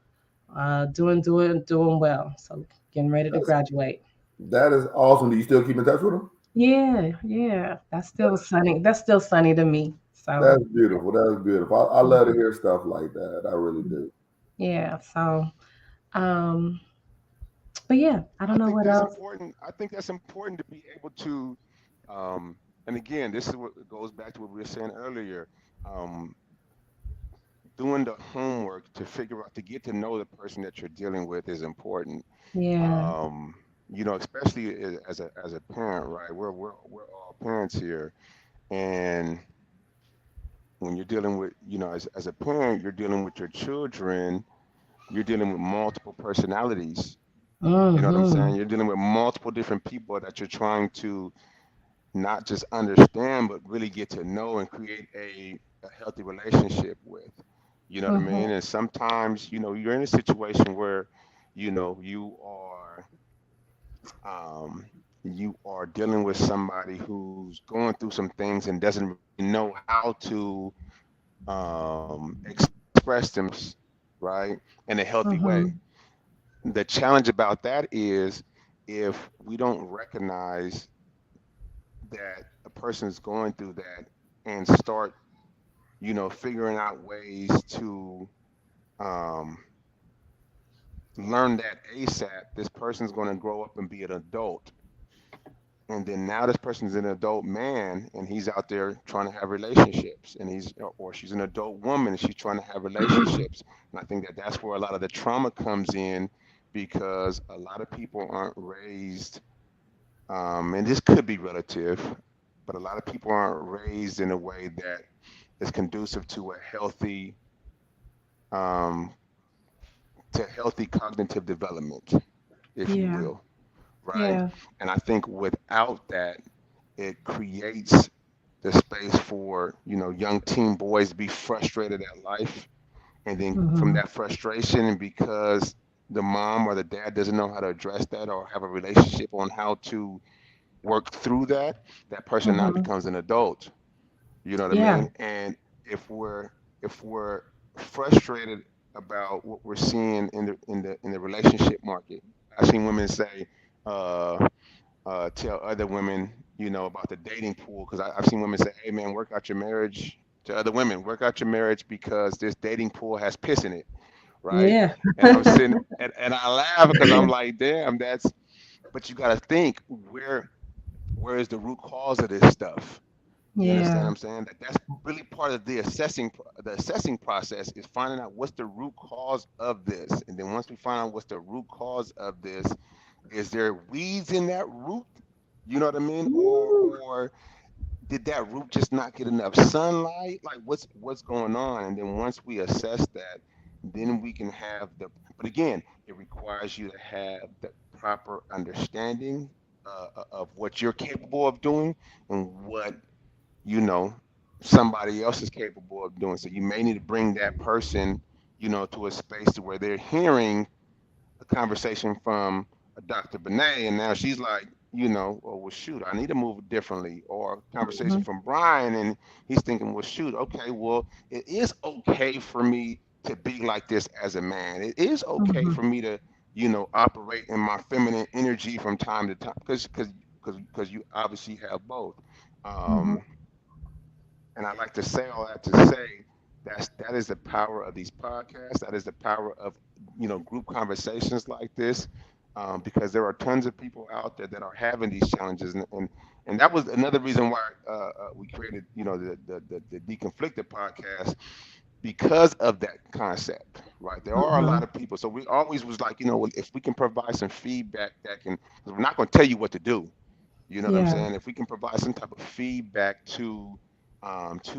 doing well. So getting ready to That's, graduate. that is awesome. Do you still keep in touch with him? Yeah, yeah. That's still sunny. That's still sunny to me. So That's beautiful. That's beautiful. I love to hear stuff like that. I really do. yeah. So um but yeah, I I don't know think what that's else. important. I think that's important to be able to, um, and again, this is what goes back to what we were saying earlier. Um, Doing the homework to figure out to get to know the person that you're dealing with is important. Yeah. Um, especially as a parent, right? We're all parents here, and when you're dealing with, as a parent, you're dealing with your children. You're dealing with multiple personalities. You know what I'm Mm-hmm. saying? You're dealing with multiple different people that you're trying to not just understand, but really get to know and create a healthy relationship with. You know what I Mm-hmm. mean? And sometimes, you're in a situation where, you are you are dealing with somebody who's going through some things and doesn't really know how to express themselves, right, in a healthy way. Mm-hmm. The challenge about that is if we don't recognize that a person is going through that and start, figuring out ways to um, learn that ASAP, this person's going to grow up and be an adult. And then now this person's an adult man and he's out there trying to have relationships, and or she's an adult woman and she's trying to have relationships. And I think that that's where a lot of the trauma comes in, because a lot of people aren't raised, and this could be relative, but a lot of people aren't raised in a way that is conducive um, to healthy cognitive development, if you Yeah. will, right? Yeah. And I think without that, it creates the space for, young teen boys to be frustrated at life, and then from Mm-hmm. that frustration, and because the mom or the dad doesn't know how to address that or have a relationship on how to work through that, that person now Mm-hmm. becomes an adult. You know what I Yeah. mean? And if we're frustrated about what we're seeing in the relationship market, I've seen women say, uh, tell other women, about the dating pool, because I've seen women say, "Hey, man, work out your marriage." To other women, work out your marriage because this dating pool has piss in it, right? Yeah. And I'm sitting and I laugh because I'm like, damn, that's. But you got to think, where is the root cause of this stuff? You understand what Yeah. I'm saying? That's really part of the assessing process, is finding out what's the root cause of this. And then once we find out what's the root cause of this, is there weeds in that root? You know what I mean? Or Woo. did that root just not get enough sunlight? Like what's going on? And then once we assess that, then we can have the. But again, it requires you to have the proper understanding of what you're capable of doing and what you know somebody else is capable of doing. So you may need to bring that person, to a space to where they're hearing a conversation from a Dr. Benet, and now she's like, oh well, shoot, I need to move differently. Or a conversation Mhm. from Brian, and he's thinking, well, shoot, okay, well, it is okay for me to be like this as a man. It is okay Mhm. for me to, operate in my feminine energy from time to time, because you obviously have both. Mhm. Um, and I like to say all that to say that is the power of these podcasts. That is the power of group conversations like this, because there are tons of people out there that are having these challenges, and that was another reason why we created the Deconflicted podcast, because of that concept, right? There are a lot Mhm. of people, so we always was like, well, if we can provide some feedback that can, 'cause we're not going to tell you what to do, you know what I'm Yeah. saying? If we can provide some type of feedback to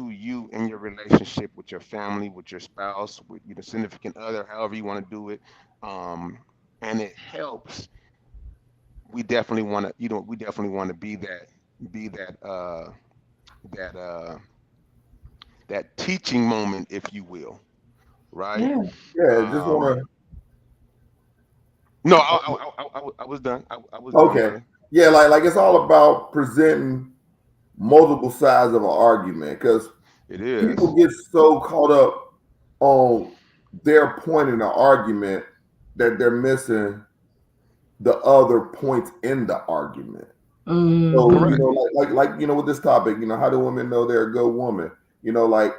you in your relationship with your family, with your spouse, with your significant other, however you want to do it, um, and it helps, we definitely want to be that that teaching moment, if you will, right? Yeah. Yeah, just Um, want no, to. I was done. I was done, Okay. brother. Yeah, like it's all about presenting multiple sides of an argument because It people is. get so caught up on their point in the argument that they're missing the other points in the argument. So, Mhm. Correct. with this topic, how do women know they're a good woman? Like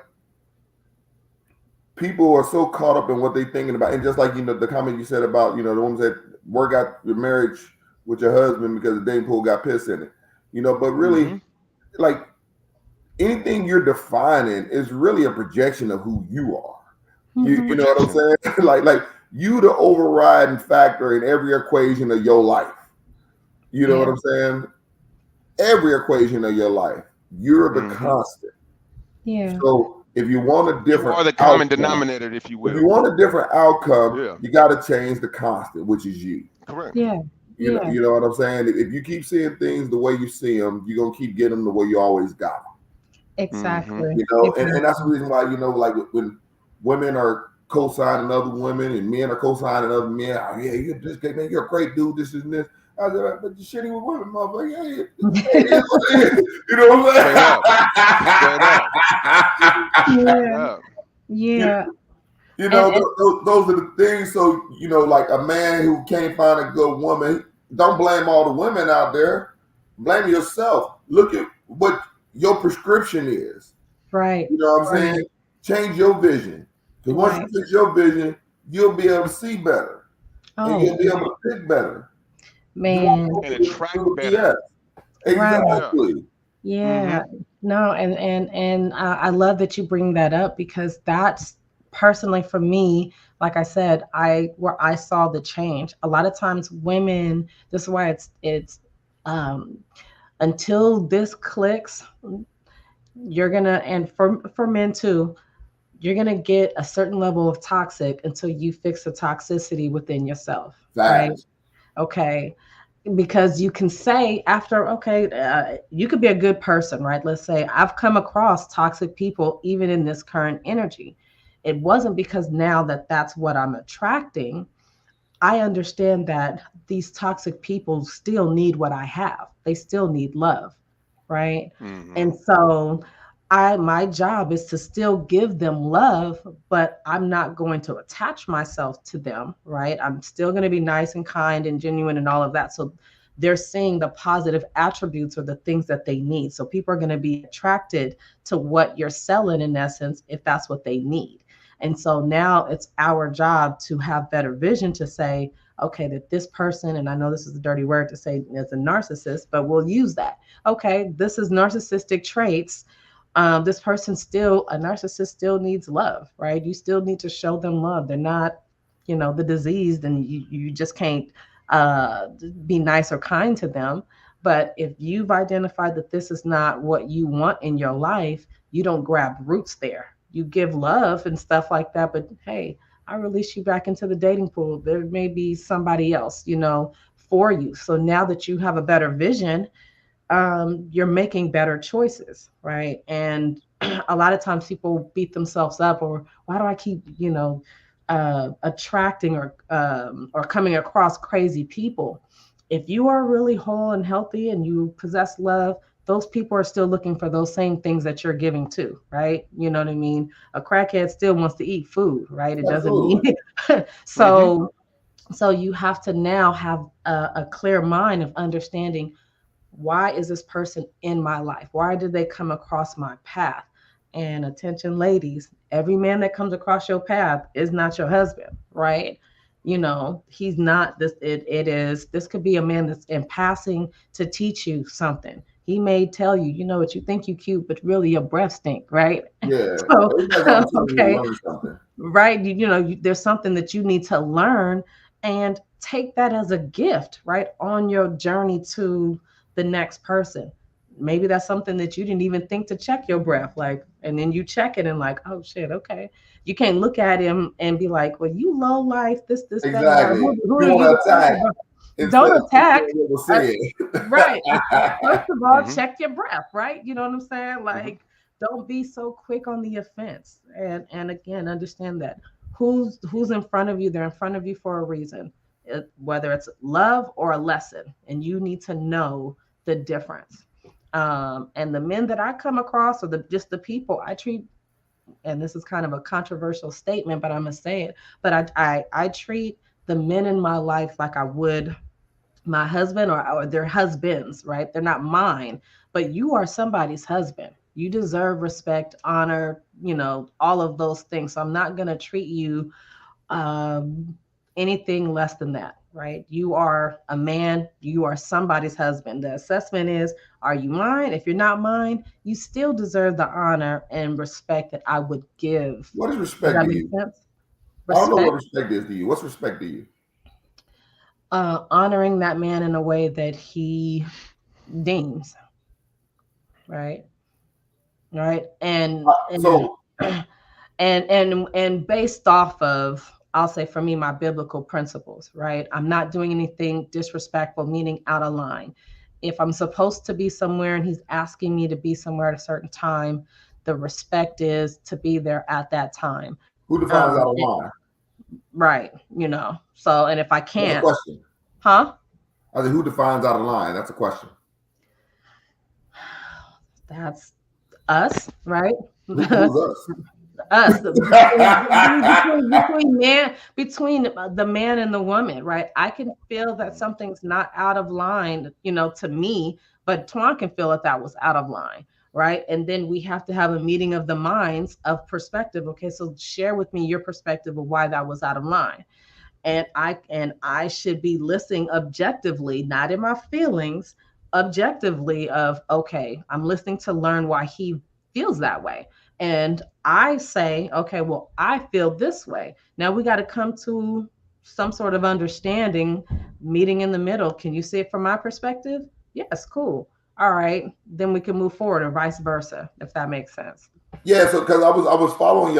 people are so caught up in what they're thinking about, and just like the comment you said about the woman said work out your marriage with your husband because the dating pool got piss in it. But really, Mm-hmm. like anything you're defining is really a projection of who you are. You Mhm. know what I'm Projection. saying? like you the overriding factor in every equation of your life. You know what Yeah. I'm saying? Every equation of your life, you're the Mm-hmm. constant. Yeah. So if you want a You different are the common outcome, denominator, if you if you will. want a different outcome, Yeah. you got to change the constant, which is you. Correct. Yeah. Yeah. You know what I'm saying? If you keep seeing things the way you see them, you're gonna keep getting them the way you always got them. Mm-hmm. Exactly. And that's the Exactly. reason why like when women are co-signing other women and men are co-signing other men, oh, yeah, you're this great man, you're a great dude, this and this. I said, but the shitty with women, motherfucker. Hey, it is what it is. You know what Straight up. Straight up. I'm Straight Yeah. up. saying? Yeah. You know, And those are the things. So, like a man who can't find a good woman, don't blame all the women out there. Blame yourself. Look at what your prescription is. right. You know what I'm Right. saying? Change your vision. Because once Right. you fix your vision, you'll be able to see better and Oh, you'll be able to pick better. You won't man. go And through attract the BS. better. Right. Yeah. Exactly. Yeah. Mm-hmm. No, and I love that you bring that up because that's personally for me, like I said, where I saw the change. A lot of times women, this is why it's um until this clicks, you're gonna, and for men too, you're gonna get a certain level of toxic until you fix the toxicity within yourself, right? Facts. Okay, because you can say after, okay, you could be a good person, right? Let's say I've come across toxic people even in this current energy. It wasn't because now that that's what I'm attracting. I understand that these toxic people still need what I have. They still need love, right? Mm-hmm. And so my job is to still give them love, but I'm not going to attach myself to them, right? I'm still going to be nice and kind and genuine and all of that. So they're seeing the positive attributes or the things that they need. So people are going to be attracted to what you're selling in essence if that's what they need. And so now it's our job to have better vision to say, okay, that this person, and I know this is a dirty word to say as a narcissist, but we'll use that. Okay, this is narcissistic traits. This person still, a narcissist still needs love, right? You still need to show them love. They're not, the diseased, and you just can't uh, be nice or kind to them. But if you've identified that this is not what you want in your life, you don't grab roots there. You give love and stuff like that, but hey, I release you back into the dating pool. There may be somebody else, for you. So now that you have a better vision, you're making better choices, right? And a lot of times people beat themselves up, or why do I keep, attracting or coming across crazy people? If you are really whole and healthy and you possess love, those people are still looking for those same things that you're giving to, right? You know what I mean? A crackhead still wants to eat food, right? It doesn't mean Absolutely. Mm-hmm. so you have to now have a clear mind of understanding, why is this person in my life? Why did they come across my path? And attention, ladies, every man that comes across your path is not your husband, right? He's not this. It is. This could be a man that's in passing to teach you something. He may tell you, what, you think you cute, but really your breath stink, right? Yeah. So, Everybody's opportunity to okay, learn something. right? There's something that you need to learn, and take that as a gift, right, on your journey to the next person. Maybe that's something that you didn't even think to check your breath, like, and then you check it and like, oh shit, okay. You can't look at him and be like, well, you low life, this, that, and the other. Exactly. Who You are want you to to talk attack about? instead Don't of attack. what was Uh, said. right. First of all, Mm-hmm. check your breath, right? You know what I'm saying? Mm-hmm. Like, don't be so quick on the offense. And again, understand that who's in front of you, they're in front of you for a reason. Whether it's love or a lesson, and you need to know the difference. And the men that I come across, or just the people I treat, and this is kind of a controversial statement, but I'm gonna say it. But I treat the men in my life like I would my husband, or their husbands, right? They're not mine, but you are somebody's husband. You deserve respect, honor, all of those things. So I'm not going to treat you um, anything less than that, right? You are a man, you are somebody's husband. The assessment is, are you mine? If you're not mine, you still deserve the honor and respect that I would give. What is Does respect that to make you? sense? I don't know what Respect, respect is to you. What's respect to you? honoring that man in a way that he deems, right? Right. And So, and based off of, I'll say, for me, my biblical principles, right? I'm not doing anything disrespectful, meaning out of line. If I'm supposed to be somewhere and he's asking me to be somewhere at a certain time, the respect is to be there at that time. who defines out of And, line? right, so, and if I That's a can't, question. huh? I said, who defines out of line? That's a question. That's us, right? Who's us? Us, between the man and the woman, right? I can feel that something's not out of line, to me, but Twan can feel that was out of line, right? And then we have to have a meeting of the minds of perspective. Okay, so share with me your perspective of why that was out of line. And I should be listening objectively, not in my feelings, objectively, of, okay, I'm listening to learn why he feels that way. And I say, okay, well, I feel this way. Now we got to come to some sort of understanding, meeting in the middle. Can you see it from my perspective? Yes, cool. All right, then we can move forward, or vice versa, if that makes sense. Yeah, so because I was following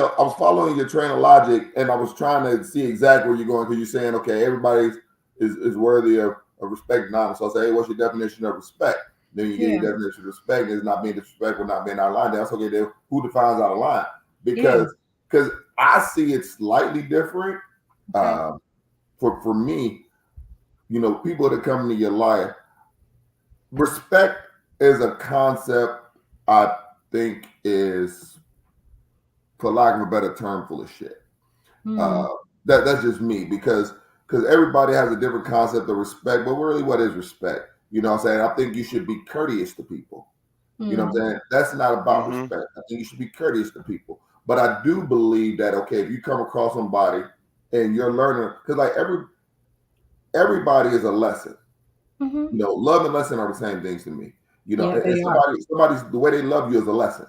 your train of logic, and I was trying to see exactly where you're going, because you're saying, okay, everybody is worthy of respect and honor. So I say, hey, what's your definition of respect? Then you get Yeah, your definition of respect is not being disrespectful, not being out of line. That's okay. Then who defines out of line? yeah, Because I see it slightly different. okay. For me, people that come into your life, respect is a concept I think is, for lack of a better term, full of shit. Hmm. Uh, that's just me, because everybody has a different concept of respect. But really, what is respect? You know what I'm saying? I think you should be courteous to people. You know what Hmm. I'm saying? That's not about Mm-hmm. respect. I think you should be courteous to people. But I do believe that, okay, if you come across somebody and you're learning, because like everybody is a lesson. Hmm. Love and lesson are the same things to me. Yeah, And they are. somebody's the way they love you is a lesson.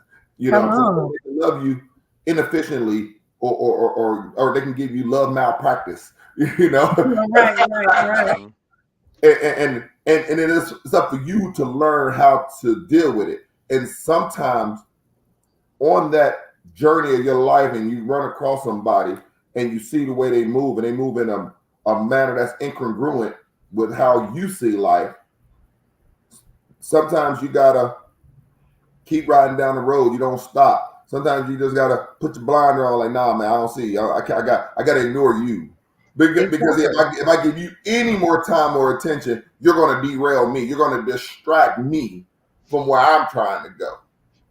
Come What I'm saying? on. They can love you inefficiently, or they can give you love malpractice. Right, right, right. and and it's up to you to learn how to deal with it. And sometimes on that journey of your life, and you run across somebody and you see the way they move, and they move in a manner that's incongruent with how you see life. Sometimes you gotta keep riding down the road. You don't stop. Sometimes you just gotta put your blinder on. Like, nah, man, I don't see you. I gotta ignore you because Exactly. if I give you any more time or attention, you're gonna derail me. You're gonna distract me from where I'm trying to go.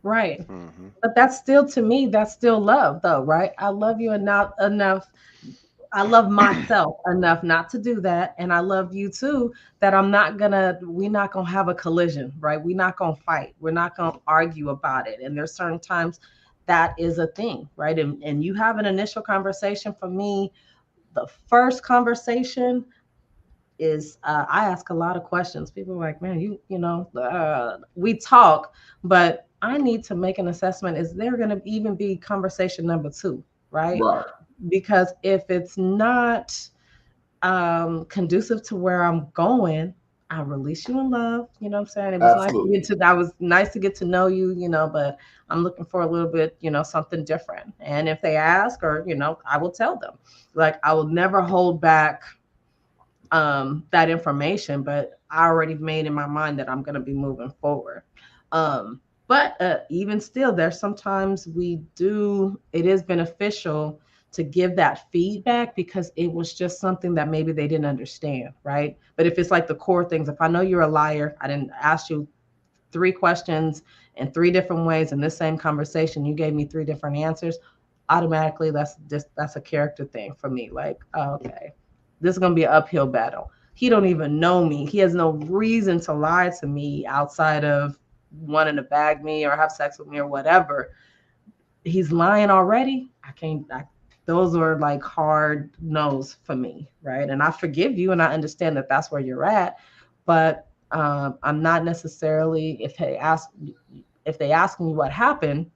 Right. Mm-hmm. But that's still, to me, that's still love though, right? I love you enough. I love myself enough not to do that. And I love you too, that we're not gonna have a collision, right? We're not gonna fight. We're not gonna argue about it. And there's certain times that is a thing, right? And you have an initial conversation. For me, the first conversation is I ask a lot of questions. People are like, man, we talk, but I need to make an assessment. Is there going to even be conversation number two, right? Right. Because if it's not conducive to where I'm going, I release you in love. You know what I'm saying? Absolutely. I was nice to get to know you, but I'm looking for a little bit, something different. And if they ask, or, I will tell them. Like, I will never hold back that information, but I already made in my mind that I'm going to be moving forward. But even still, there's sometimes it is beneficial to give that feedback because it was just something that maybe they didn't understand, right? But if it's like the core things, if I know you're a liar, I didn't ask you three questions in three different ways in this same conversation, you gave me three different answers, automatically that's a character thing for me. Like, oh, okay, this is going to be an uphill battle. He don't even know me. He has no reason to lie to me outside of wanting to bag me or have sex with me or whatever. He's lying already. Those are like hard no's for me, right? And I forgive you and I understand that that's where you're at, but I'm not necessarily, if they ask me what happened,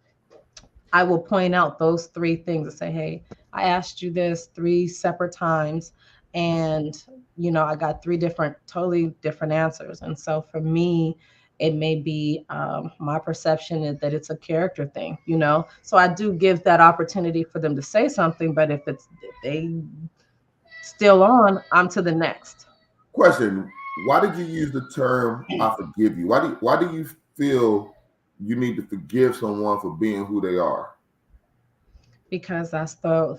I will point out those three things and say, hey, I asked you this three separate times, and I got three totally different answers. And so for me, it may be my perception is that it's a character thing. So I do give that opportunity for them to say something, but if they still on, I'm to the next. Question: why did you use the term "I forgive you"? Why do you feel you need to forgive someone for being who they are? Because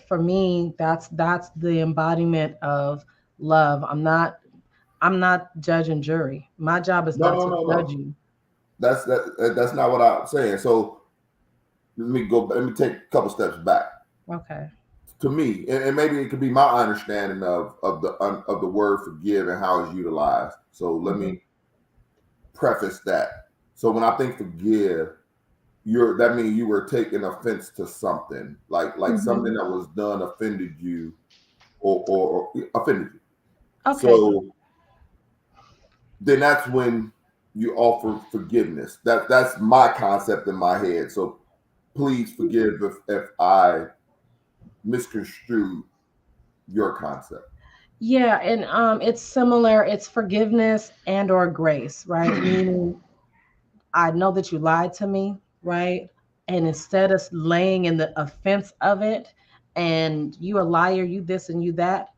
for me, that's the embodiment of love. I'm not judge and jury. My job is No, not no, to no, judge no. you. That's not what I'm saying. So let me go. Let me take a couple steps back. Okay. To me, and maybe it could be my understanding of the word forgive and how it's utilized. So let Hmm. me preface that. So when I think forgive, that means you were taking offense to something, like something Hmm. that was done offended you, or offended you. Okay. So then that's when you offer forgiveness. That's my concept in my head. So please forgive if I misconstrued your concept. Yeah, and it's similar. It's forgiveness and or grace, right? Meaning, I know that you lied to me, right? And instead of laying in the offense of it, and you a liar, you this and you that,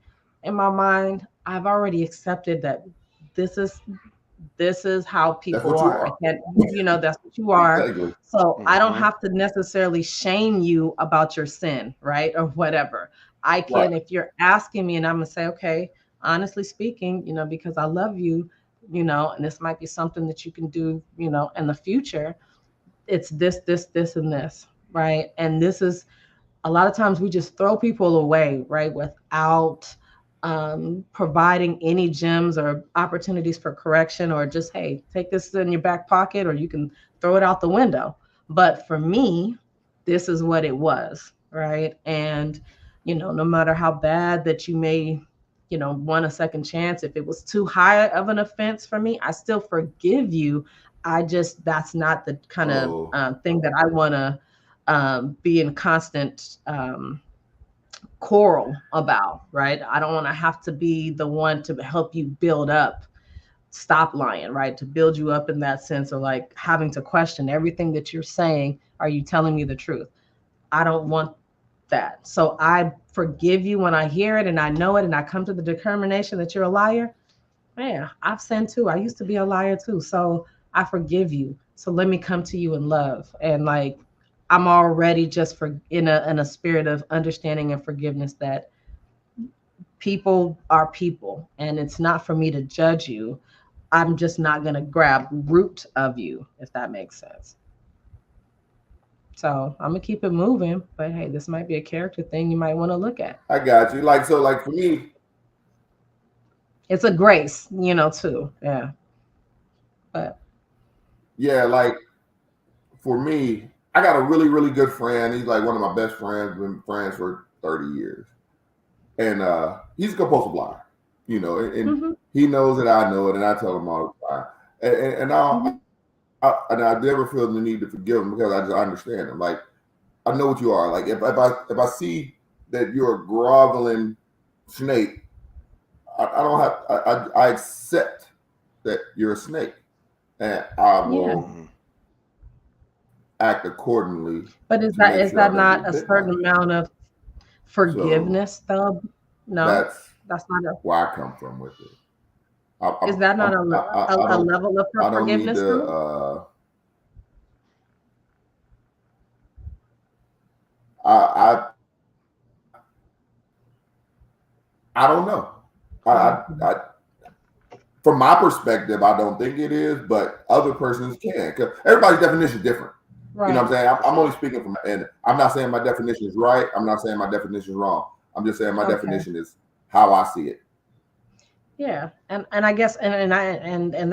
in my mind, I've already accepted that this is this is how That's people what you are. I are. can't, that's what you are. Exactly. So I don't Mm-hmm. have to necessarily shame you about your sin, right? Or whatever. I Right. can, if you're asking me and I'm gonna say, okay, honestly speaking, because I love you, and this might be something that you can do, in the future. It's this, and this, right? And this is a lot of times we just throw people away, right, without providing any gems or opportunities for correction, or just, hey, take this in your back pocket, or you can throw it out the window. But for me, this is what it was, right? And no matter how bad that you may want a second chance, if it was too high of an offense for me, I still forgive you. That's not the kind of Oh, thing that I want to be in constant quarrel about, right? I don't want to have to be the one to help you build up stop lying, right? To build you up in that sense of like having to question everything that you're saying. Are you telling me the truth? I don't want that. So I forgive you when I hear it and I know it and I come to the determination that you're a liar. Man, I've sinned too. I used to be a liar too. So I forgive you. So let me come to you in love. And like I'm already just for in a spirit of understanding and forgiveness that people are people and it's not for me to judge you. I'm just not gonna grab root of you, if that makes sense. So I'm gonna keep it moving, but hey, this might be a character thing you might want to look at. I got you. Like, so like for me, It's a grace, too. Yeah. But yeah, like for me, I got a really, really good friend. He's like one of my best friends, been friends for 30 years. And he's a compulsive liar, and hmm he knows that I know it, and I tell him all the time. And hmm I never feel the need to forgive him because I understand him. Like, I know what you are. Like, if I see that you're a groveling snake, I don't have, I accept that you're a snake, and I yeah. will act accordingly But is to that make is sure I that don't not get a bit by certain you. amount of So forgiveness though? No, that's that's not a. where I come from with it. Is that not I a don't level of I don't need forgiveness to though? I I don't know. I from my perspective, I don't think it is, but other persons can. Because everybody's definition is different. You know Right. what I'm saying? I'm only speaking from, and I'm not saying my definition is right. I'm not saying my definition is wrong. I'm just saying my Okay. definition is how I see it. Yeah. And I guess and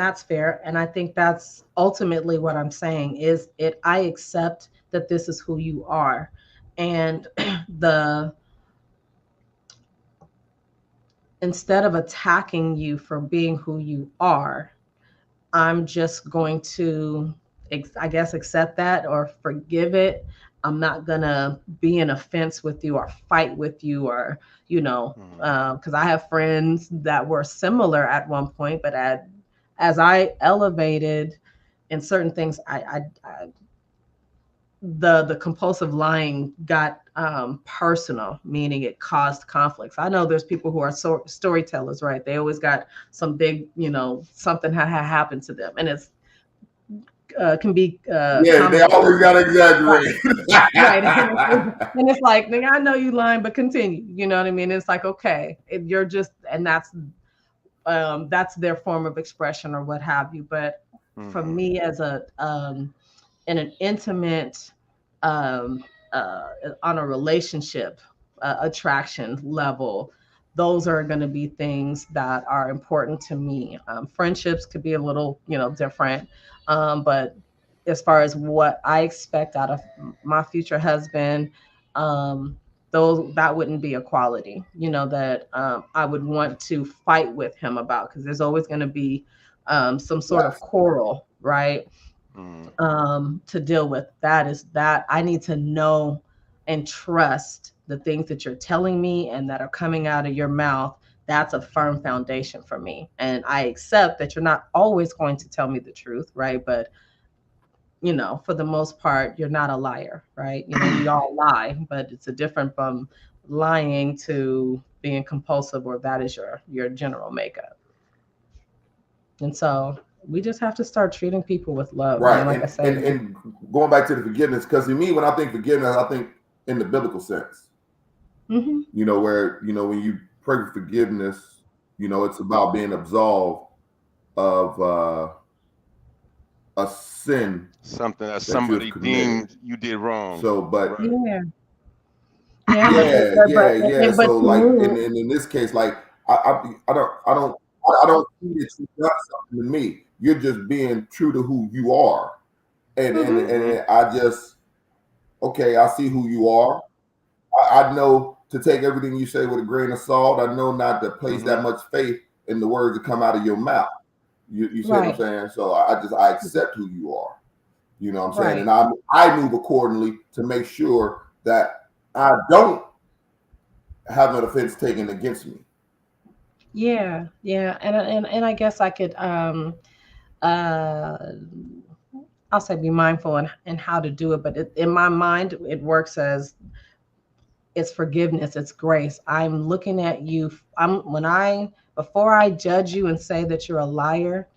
that's fair. And I think that's ultimately what I'm saying is it. I accept that this is who you are, and the instead of attacking you for being who you are, I'm just going to, I guess, accept that or forgive it. I'm not gonna be in offense with you or fight with you or, because I have friends that were similar at one point, but as I elevated in certain things, I the compulsive lying got personal, meaning it caused conflicts. I know there's people who are storytellers, right? They always got some big, something had happened to them, and it's can be Yeah, they comical. always got to Right. exaggerate. Right. And it's like, nigga, I know you lying, but continue. You know what I mean? It's like, okay, you're just, and that's their form of expression or what have you. But for me, as a in an intimate, um, on a relationship attraction level, those are going to be things that are important to me. Friendships could be a little, different, but as far as what I expect out of my future husband, um, those that wouldn't be a quality, that I would want to fight with him about because there's always going to be some sort of Yes. quarrel, right? To deal with. That is that I need to know and trust the things that you're telling me and that are coming out of your mouth. That's a firm foundation for me. And I accept that you're not always going to tell me the truth, right? But for the most part, you're not a liar, right? We all lie, but it's a different from lying to being compulsive or that is your general makeup. And so we just have to start treating people with love, man. Right. Like I And, say, and, and going back to the forgiveness, because to me, when I think forgiveness, I think in the biblical sense, mm-hmm. where, when you pray for forgiveness, it's about being absolved of a sin Something that that you've somebody committed. deemed you did wrong. So, but Right. Yeah. Yeah, yeah. but So, to like, in, me, in in this case, like, I don't see that you got something to me. You're just being true to who you are, and and mhm, Mm-hmm. and I just okay. I see who you are. I know to take everything you say with a grain of salt. I know not to place Mm-hmm. that much faith in the words that come out of your mouth. You see what I'm right, saying? So I accept who you are. You know what I'm saying? right, And I move accordingly to make sure that I don't have an offense taken against me. Yeah, and I guess I could uh I'll say be mindful and how to do it, but in my mind it works as it's forgiveness, it's grace. I'm looking at you. I'm when I before I judge you and say that you're a liar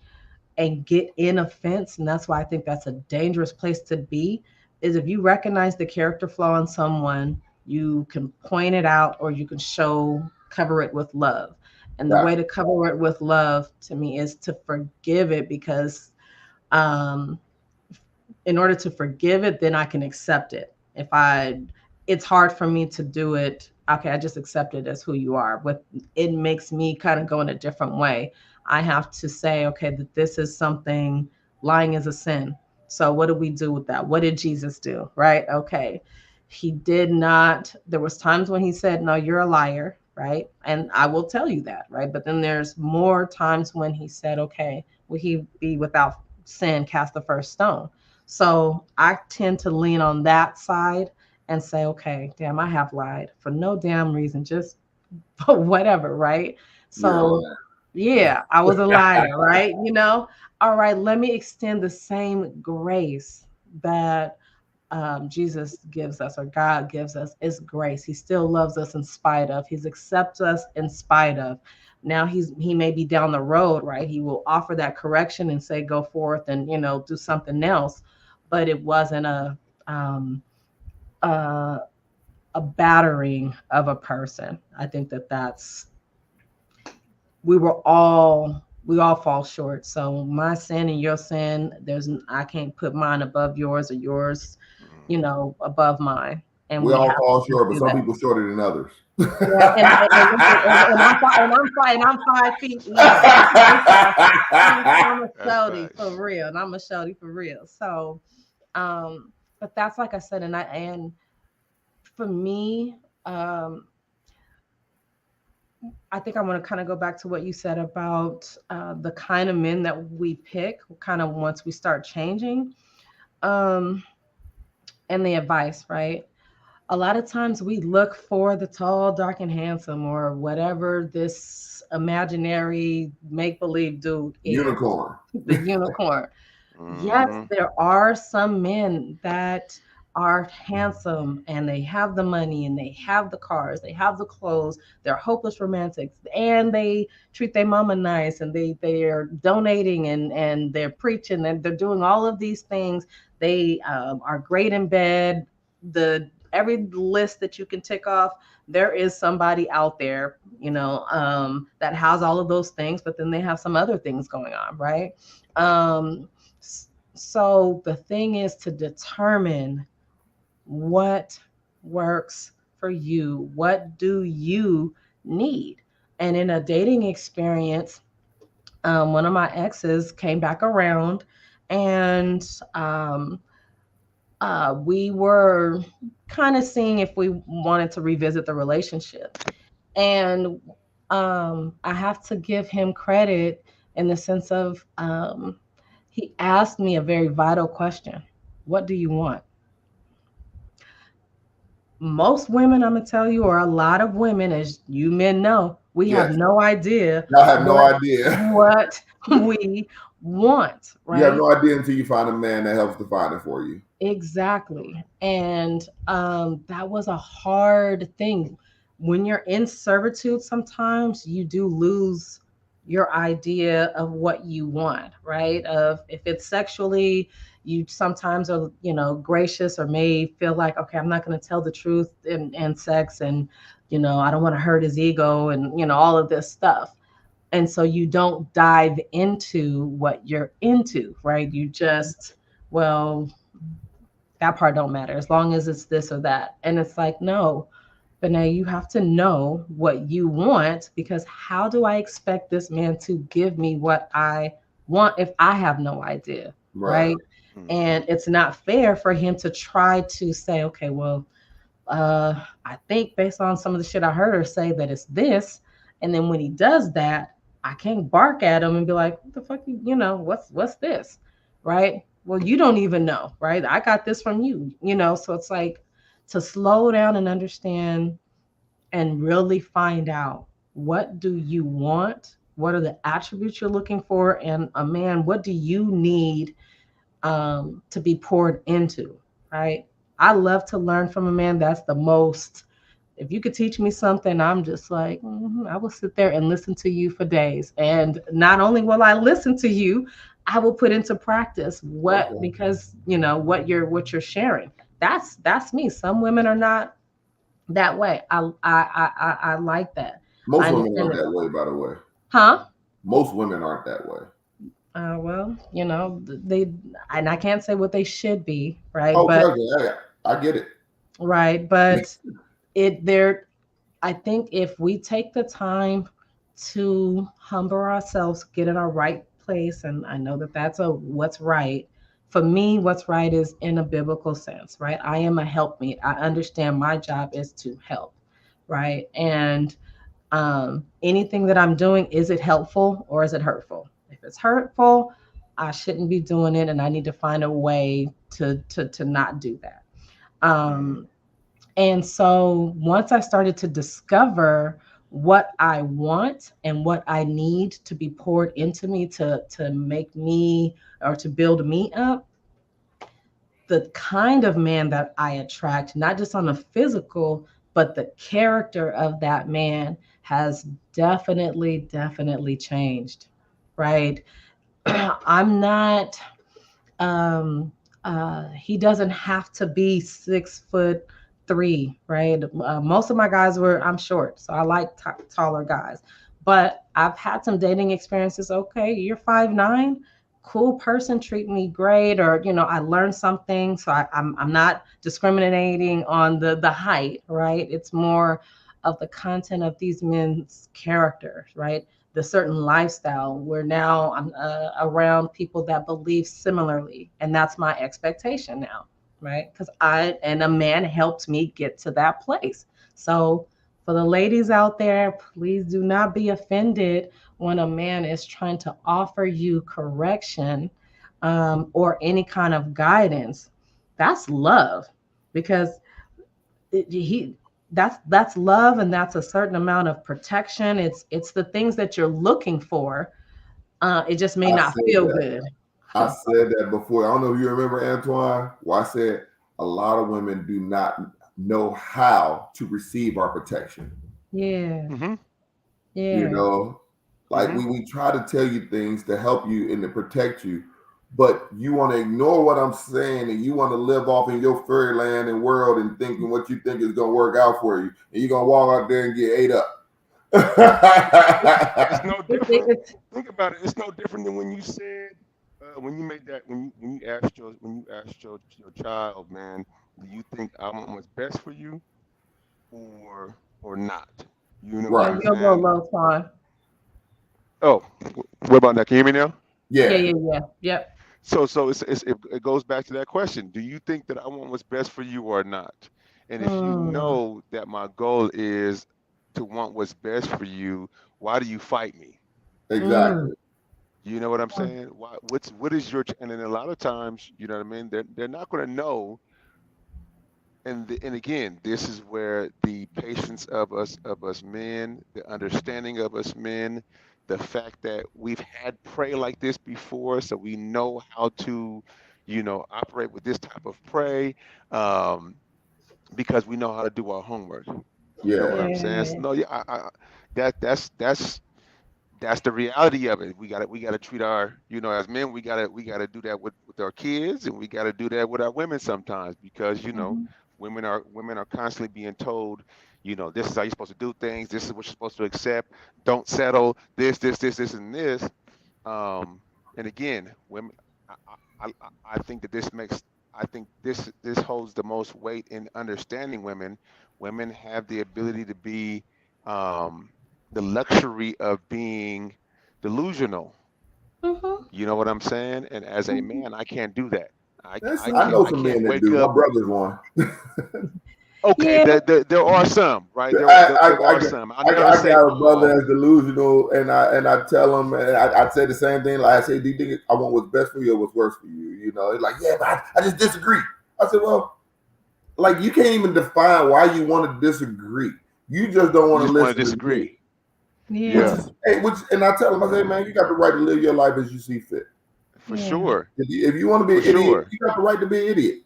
and get in offense, and that's why I think that's a dangerous place to be. Is if you recognize the character flaw in someone, you can point it out or you can show cover it with love. And the way Gotcha. to cover it with love to me is to forgive it because um in order to forgive it, then I can accept it. If I, it's hard for me to do it. Okay, I just accept it as who you are. But it makes me kind of go in a different way. I have to say, okay, that this is something. Lying is a sin. So what do we do with that? What did Jesus do? Right? Okay, he did not. There was times when he said, "No, you're a liar." Right? And I will tell you that. Right? But then there's more times when he said, "Okay, will he be without sin? Cast the first stone." So I tend to lean on that side and say, okay, damn, I have lied for no damn reason, just whatever, right? You're a So yeah, I was a liar, right? All right, let me extend the same grace that Jesus gives us or God gives us is grace. He still loves us in spite of. He's accepts us in spite of. Now he may be down the road, right? He will offer that correction and say, go forth and do something else. But it wasn't um, a a battering of a person. I think that's we all fall short. So my sin and your sin, I can't put mine above yours or yours, Mhm. above mine. And We we all have to fall just short, but do some that. people shorter than others. Yeah, and I'm 5 feet even. Okay, so I'm a That's shorty for facts. real, and I'm a shorty for real. So, but that's like I said, and for me, um, I think I want to kind of go back to what you said about the kind of men that we pick, kind of once we start changing, um, and the advice, right? A lot of times we look for the tall, dark, and handsome, or whatever this imaginary make believe dude is, Unicorn. the unicorn. Yes, Hmm. there are some men that are handsome and they have the money and they have the cars, they have the clothes, they're hopeless romantics, and they treat their mama nice and they're donating and they're preaching and they're doing all of these things. They are great in bed. The every list that you can tick off, there is somebody out there, that has all of those things, but then they have some other things going on, right? Um, so the thing is to determine what works for you. What do you need? And in a dating experience, one of my exes came back around and we were kind of seeing if we wanted to revisit the relationship. And I have to give him credit in the sense of he asked me a very vital question. What do you want? Most women, I'm gonna tell you, or a lot of women, as you men know, we have Yes. no idea Y'all have no what idea. what we want, You have right? no idea until you find a man that helps to find it for you. Exactly. And that was a hard thing. When you're in servitude, sometimes you do lose your idea of what you want, right? Of if it's sexually, you sometimes are, gracious or may feel like, okay, I'm not going to tell the truth in sex and, I don't want to hurt his ego and, all of this stuff. And so you don't dive into what you're into, right? You just, well, that part don't matter as long as it's this or that. And it's like, no, but now you have to know what you want because how do I expect this man to give me what I want if I have no idea? Right. Right. Hmm. And it's not fair for him to try to say, okay, well, I think based on some of the shit I heard her say that it's this. And then when he does that, I can't bark at him and be like, what the fuck, what's this? Right? Well, you don't even know, right? I got this from you. So it's like to slow down and understand and really find out. what do you want? What are the attributes you're looking for in a man? What do you need to be poured into, right? I love to learn from a man. That's the most, if you could teach me something, I'm just like, I will sit there and listen to you for days. And not only will I listen to you, I will put into practice what, Okay. because what you're sharing. That's me. Some women are not that way. I like that. Most I women understand aren't it. that way, by the way. Huh? Most women aren't that way. Well, they, and I can't say what they should be, right? Oh, But trust me, I get it. right, but it there. I think if we take the time to humble ourselves, get in our right place, and I know that that's a what's right. For me, what's right is in a biblical sense, right? I am a helpmeet. I understand my job is to help, right? And anything that I'm doing, is it helpful or is it hurtful? If it's hurtful, I shouldn't be doing it, and I need to find a way to not do that. Mm. Um, and so once I started to discover what I want and what I need to be poured into me to make me or to build me up, the kind of man that I attract, not just on the physical, but the character of that man has definitely changed, right? I'm not he doesn't have to be 6'3", right? Most of my guys were, I'm short, so I like taller guys. But I've had some dating experiences. Okay, you're 5'9", cool person, treat me great, or I learned something. So I'm not discriminating on the height, right? It's more of the content of these men's characters, right? The certain lifestyle where now I'm around people that believe similarly, and that's my expectation now, right? Because I and a man helped me get to that place. So for the ladies out there, please do not be offended when a man is trying to offer you correction, or any kind of guidance. That's love, because he that's love, and that's a certain amount of protection. It's the things that you're looking for. It just may I not said feel that. good. I said that before. I don't know if you remember, Antoine. Well, I said a lot of women do not know how to receive our protection. Yeah, Mm-hmm. You yeah. know, like Mm-hmm. we try to tell you things to help you and to protect you, but you want to ignore what I'm saying and you want to live off in your fairyland and world and thinking what you think is going to work out for you. And you're going to walk out there and get ate up. It's no It, different. it, Think about it. It's no different than when you said when you made that when you asked your child, man, do you think I want what's best for you or not? You know what yeah, Right. I'm you'll go saying? low time. Oh, what about that? Can you hear me now? Yeah, Yeah, yeah, yeah. Yep. So it goes back to that question. Do you think that I want what's best for you or not? And if you Mm, know that my goal is to want what's best for you, why do you fight me? mm, exactly. You know what I'm saying? What is your and then a lot of times, you know what I mean? They're not going to know. And again, this is where the patience of us men, the understanding of us men, the fact that we've had prey like this before, so we know how to, operate with this type of prey, um, because we know how to do our homework. You know what Yeah, I'm saying? yeah. No, yeah, that that's the reality of it. We gotta treat our, as men, we gotta do that with our kids, and we gotta do that with our women sometimes, because Mm-hmm. women are constantly being told, this is how you're supposed to do things, this is what you're supposed to accept, don't settle, this and this. And again, women, I, I think that I think this holds the most weight in understanding women. Women have the ability to be, um, the luxury of being delusional. Mm-hmm. You know what I'm saying? And as a Mm-hmm. man, I can't do that. I know I some can't men that wake do. up. My brother's one. Okay, Yeah. there are some, right? I, I, There I, are got- some. I I, never got- I say got a brother all. that's delusional, and I tell him, and I say the same thing. Like I say, do you think I want what's best for you or what's worse for you? You know, it's like, yeah, but I just disagree. I said, well, like you can't even define why you want to disagree. You just don't You want to just want to listen to me. disagree. Which Yeah. Yeah, is, hey, which, and I tell them, I say, man, you got the right to live your life as you see fit. for Yeah. sure, If you want to be for an idiot, sure, you got the right to be an idiot.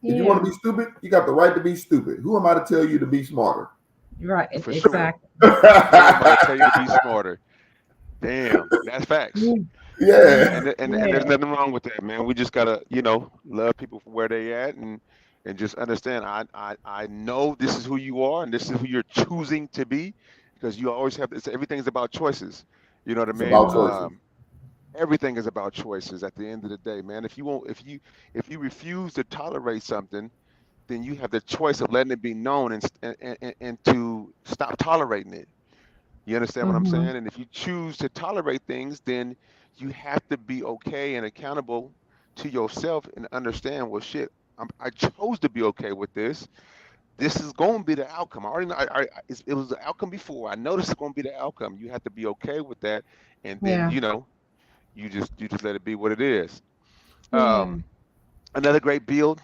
If you want Yeah. to be stupid, you got the right to be stupid. Who am I to tell you to be smarter? Right. for sure. Exactly. Who am I to tell you to be smarter? Damn, that's facts. Yeah. And Yeah. and there's nothing wrong with that, man. We just gotta, love people for where they at, and just understand. I know this is who you are, and this is who you're choosing to be, because you always have this. Everything is about choices. You know what I It's mean? about Mhm. choices. Everything is about choices. At the end of the day, man. If you refuse to tolerate something, then you have the choice of letting it be known and to stop tolerating it. You understand what I'm Mhm. saying? And if you choose to tolerate things, then you have to be okay and accountable to yourself and understand, well, shit, I chose to be okay with this. This is going to be the outcome. I already know. It was the outcome before. I know this is going to be the outcome. You have to be okay with that, and then Yeah. you just let it be what it is. Yeah. Um, Another great build.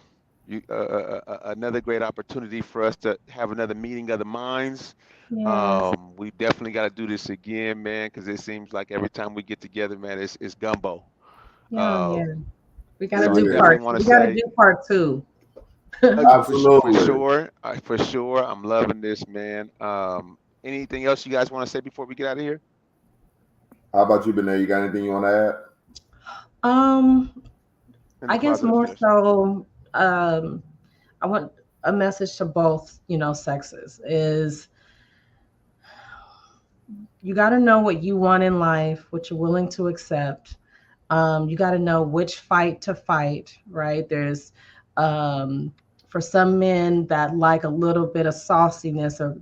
Another great opportunity for us to have another meeting of the minds. Yes. We definitely got to do this again, man, because it seems like every time we get together, man, it's gumbo. Yeah. Yeah. Um, We got to It so I do is. definitely part. want to We got to say, do part two. for Absolutely. sure, for sure, I'm loving this, man. Anything else you guys want to say before we get out of here? How about you, Benet? You got anything you want to add? um, In the I guess closet more upstairs. so. I want a message to both, sexes is you got to know what you want in life, what you're willing to accept. You got to know which fight to fight, right? There's, um, for some men that like a little bit of sauciness or,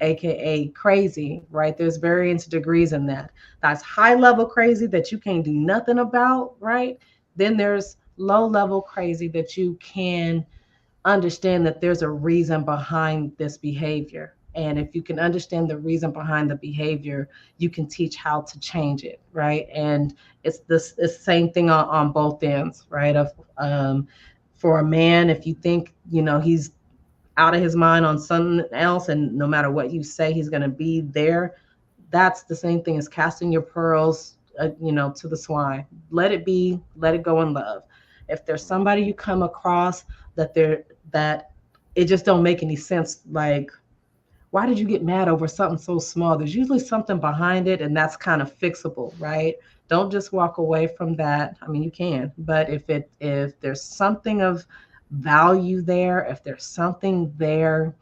AKA crazy, right? There's various degrees in that. That's high level crazy that you can't do nothing about, right? Then there's low level crazy that you can understand that there's a reason behind this behavior. And if you can understand the reason behind the behavior, you can teach how to change it, right? And it's the same thing on both ends, right? Of For a man, if you think he's out of his mind on something else, and no matter what you say, he's going to be there. That's the same thing as casting your pearls, to the swine. Let it be. Let it go in love. If there's somebody you come across that it just don't make any sense, like why did you get mad over something so small? There's usually something behind it, and that's kind of fixable, right? Don't just walk away from that. I mean, you can, but if there's something of value there, if there's something there,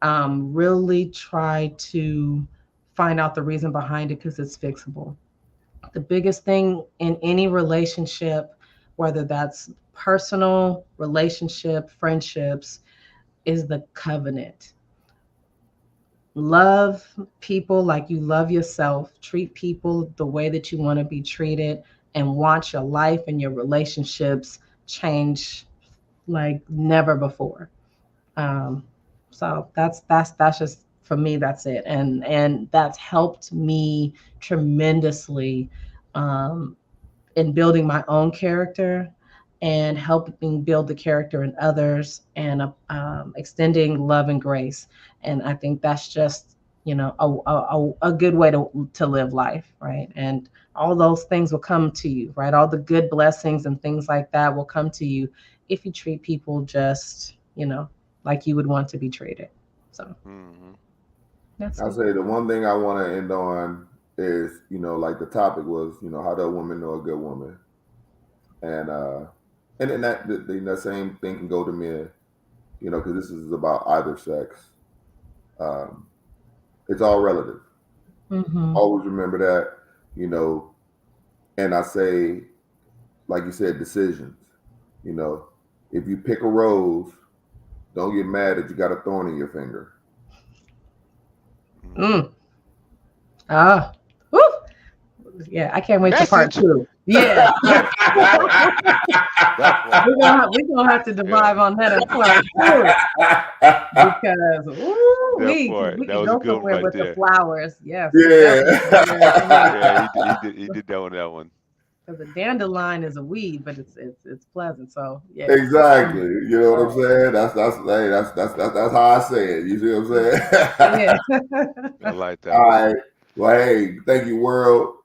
really try to find out the reason behind it because it's fixable. The biggest thing in any relationship, whether that's personal, relationship, friendships, is the covenant. Love people like you love yourself, treat people the way that you want to be treated, and watch your life and your relationships change like never before. um, so that's just for me, that's it, and that's helped me tremendously, um, in building my own character and helping build the character in others, and extending love and grace. And I think that's just a good way to live life, right? And all those things will come to you, right? All the good blessings and things like that will come to you if you treat people just like you would want to be treated. So Hmm. that's I it. say the one thing I want to end on is, like the topic was, how does a woman know a good woman? And then that same thing can go to men, because this is about either sex. Um, it's all relative. Mm-hmm. Always remember that, you know. And I say, like you said, decisions. You know, if you pick a rose, don't get mad that you got a thorn in your finger. Hmm. Mm. Ah. Woo. Yeah, I can't wait to part Message. two. Yeah. That part. That part. We're gonna have to Yeah. divide on that in part two because That part. we That could was a go good one somewhere right with the there. flowers. Yes, we definitely. Yeah. Yeah, he did that one. That one. Because the dandelion is a weed, but it's pleasant. So yeah. Exactly. Mm. You know what I'm Oh saying? That's how I say it. You see what I'm saying? yeah. I like All that one. right. Well, hey, thank you, world.